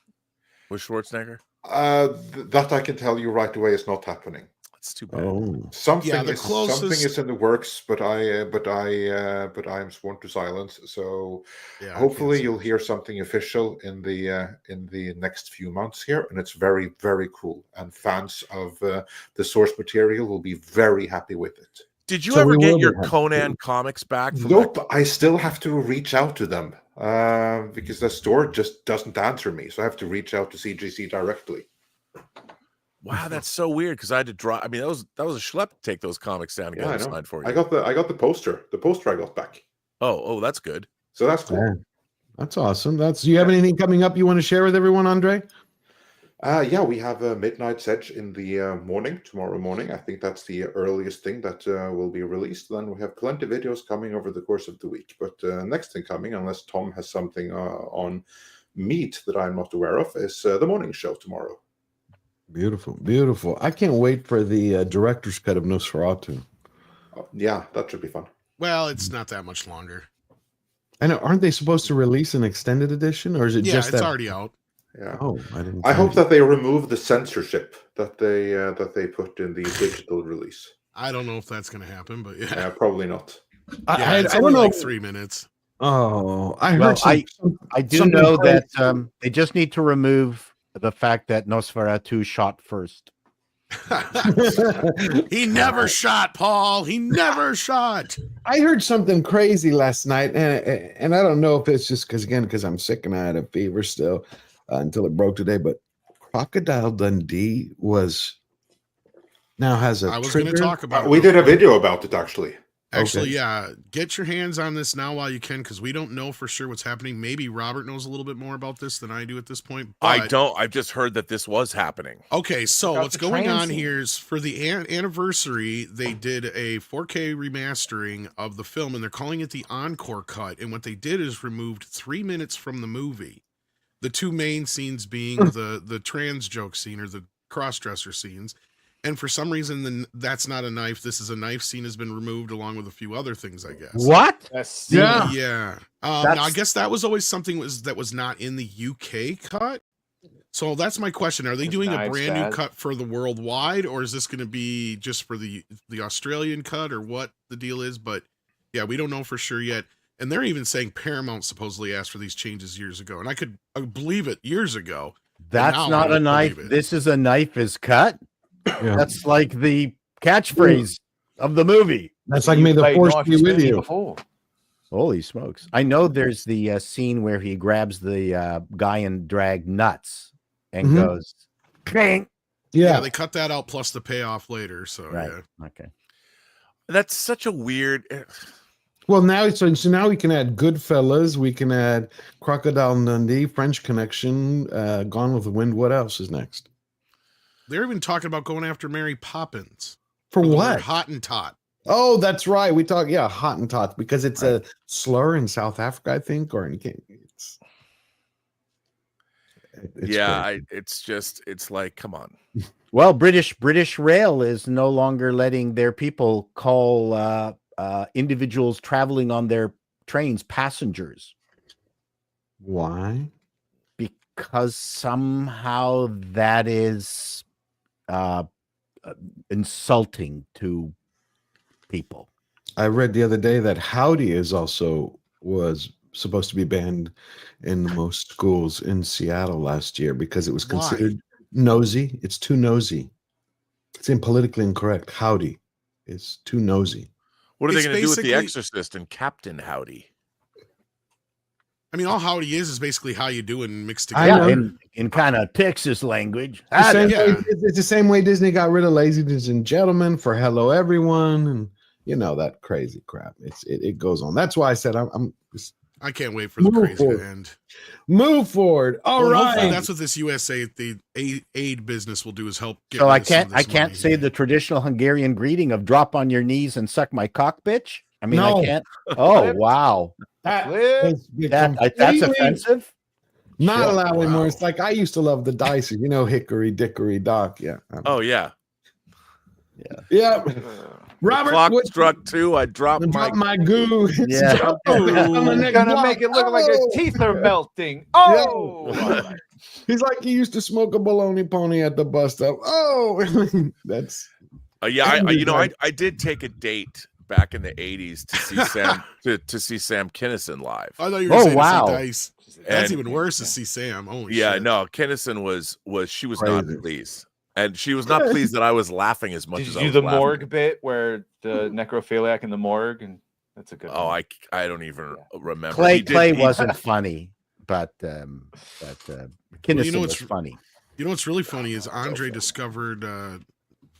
with Schwarzenegger? That I can tell you right away is not happening. That's too bad. Oh. Something Yeah, the is closest- something is in the works, but I am sworn to silence. So Yeah, I hopefully can't you'll hear something official in the next few months here, and it's very, very cool. And fans of the source material will be very happy with it. Did you So ever we get will your be happy. Conan comics back? From Nope, I still have to reach out to them because the store just doesn't answer me. So I have to reach out to CGC directly. Wow, that's so weird because I had to draw. I mean, that was a schlep to take those comics down and Yeah, get I them know. signed for you. I got the poster. The poster I got back. Oh, that's good. So that's cool. Yeah. That's awesome. Do you have anything coming up you want to share with everyone, Andre? Yeah, we have a Midnight's Edge in the morning, tomorrow morning. I think that's the earliest thing that will be released. Then we have plenty of videos coming over the course of the week. But next thing coming, unless Tom has something on Meat that I'm not aware of, is the morning show tomorrow. Beautiful, beautiful. I can't wait for the director's cut of Nosferatu. Yeah, that should be fun. Well, it's not that much longer. I know. Aren't they supposed to release an extended edition, or is it Yeah, just it's that? already out. Yeah. Oh, I didn't. I see hope it. that they remove the censorship that they put in the digital release. I don't know if that's going to happen, but yeah. Yeah, probably not. Yeah, it's I only don't know. like 3 minutes. Oh, I heard. Well, I do something know crazy. that they just need to remove the fact that Nosferatu shot first. He never shot, Paul. He never shot. I heard something crazy last night, and I don't know if it's just because I'm sick and I had a fever still until it broke today. But Crocodile Dundee now has a. I was going to trigger. talk about it. We did a video about it actually. Actually, Okay. yeah, get your hands on this now while you can, because we don't know for sure what's happening. Maybe Robert knows a little bit more about this than I do at this point. I but- don't. I've just heard that this was happening. Okay, so About what's the going trans on scene. here is for the anniversary, they did a 4K remastering of the film, and they're calling it the Encore Cut. And what they did is removed 3 minutes from the movie. The two main scenes being the trans joke scene, or the cross-dresser scenes. And for some reason, that's not a knife. This is a knife. Scene has been removed along with a few other things, I guess. What? Yeah. Yeah. Now, I guess that was always something that was not in the UK cut. So that's my question. Are they doing a brand new cut for the worldwide, or is this going to be just for the Australian cut, or what the deal is? But yeah, we don't know for sure yet. And they're even saying Paramount supposedly asked for these changes years ago. And I could believe it years ago. That's not a knife. This is a knife is cut. Yeah. That's like the catchphrase of the movie. That's like, may the force be with you. Holy smokes. I know there's the scene where he grabs the guy and drag nuts and goes, bang. Yeah, they cut that out plus the payoff later. So, yeah. Okay. That's such a weird. Well, now, so now we can add Goodfellas. We can add Crocodile Dundee, French Connection, Gone with the Wind. What else is next? They're even talking about going after Mary Poppins. For what? Hottentot. Oh, that's right. We talk, Hottentot, because it's a slur in South Africa, I think, or in it's it's like, come on. Well, British Rail is no longer letting their people call individuals traveling on their trains passengers. Why? Because somehow that is insulting to people. I read the other day that howdy was supposed to be banned in most schools in Seattle last year because it was considered nosy. It's too nosy. It's politically incorrect. Howdy is too nosy. What are they going to do with The Exorcist and Captain Howdy? I mean, all howdy is basically how you doing mixed together. Yeah, in kind of Texas language. It's the same way Disney got rid of ladies and gentlemen for hello everyone, and that crazy crap. It goes on. That's why I said I can't wait for the crazy to end. Move forward. All right. Hopefully that's what this USAID the aid business will do is help. Get So I can't say the traditional Hungarian greeting of drop on your knees and suck my cock, bitch. I mean, I can't. Oh wow. That's offensive. Not allowed anymore. It's like I used to love the dice, hickory dickory dock. Yeah. Oh yeah. Yeah. Robert, the clock struck 2. I dropped my goo. Yeah. Gonna make it look like his teeth are melting. Oh. Yeah. He's like he used to smoke a baloney pony at the bus stop. Oh, that's. I did take a date back in the 80s to see Sam to see Sam Kinison live. I thought you were saying to see Dice. That's even worse to see Sam. Holy shit. No, Kinison was she was not pleased. And she was not pleased that I was laughing as much as I was laughing. Did you do the morgue bit where the necrophiliac in the morgue? And that's a good one. I don't even remember. Clay wasn't funny, but Kinison was funny. You know what's really funny is Andre discovered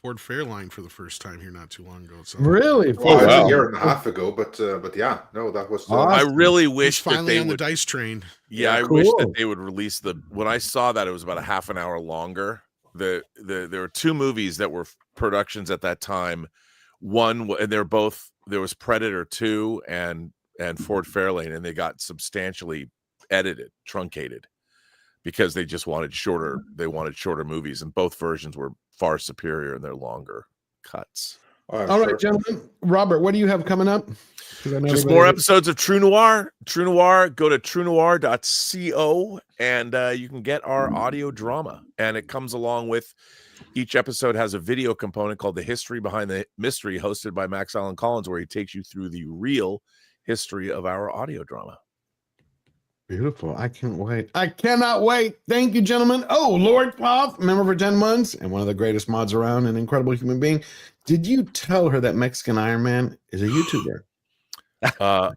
Ford Fairline for the first time here not too long ago. So. Really? Well, a year and a half ago, but yeah, no, that was. I really wish finally that they on would, the dice train. Yeah, I wish that they would release when I saw that it was about a half an hour longer. There were 2 movies that were productions at that time. One, and there was Predator 2 and Ford Fairlane, and they got substantially edited, truncated, because they just wanted shorter. They wanted shorter movies, and both versions were far superior in their longer cuts. All right, gentlemen. Robert, what do you have coming up? Just more episodes of True Noir. True Noir, go to truenoir.co and you can get our audio drama. And it comes along with each episode has a video component called The History Behind the Mystery, hosted by Max Allen Collins, where he takes you through the real history of our audio drama. Beautiful. I can't wait. I cannot wait. Thank you, gentlemen. Oh, Lord Cloth, member for 10 months and one of the greatest mods around, an incredible human being. Did you tell her that Mexican Iron Man is a YouTuber? I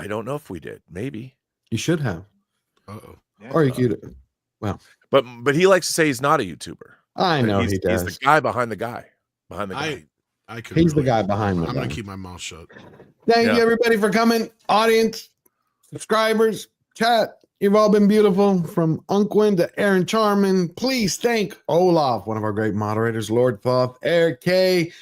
don't know if we did. Maybe you should have. Yeah, or you could. Well, but he likes to say he's not a YouTuber. I know he does. He's the guy behind the guy. Behind the guy. He's the guy behind the I'm guy. gonna keep my mouth shut. Thank you, everybody, for coming. Audience, subscribers, chat. You've all been beautiful. From Unkwin to Aaron Charman. Please thank Olaf, one of our great moderators, Lord Thoth, Eric K,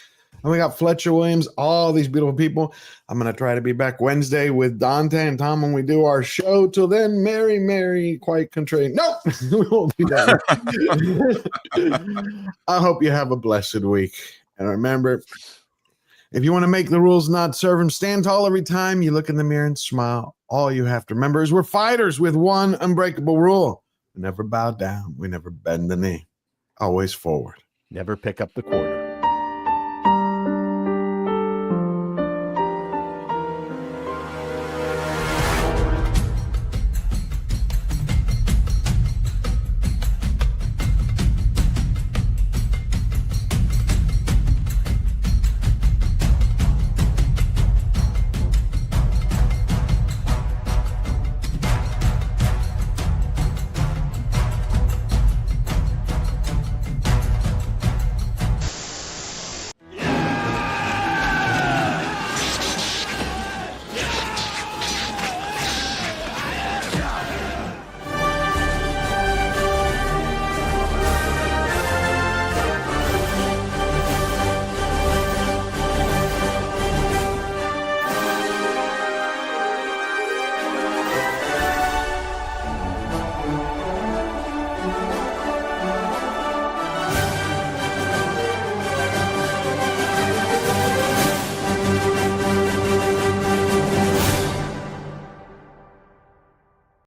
And we got Fletcher Williams, all these beautiful people. I'm going to try to be back Wednesday with Dante and Tom when we do our show. Till then, Mary, quite contrary. Nope, we won't do that. I hope you have a blessed week. And remember, if you want to make the rules not serve them, stand tall every time you look in the mirror and smile. All you have to remember is we're fighters with one unbreakable rule. We never bow down. We never bend the knee. Always forward. Never pick up the quarter.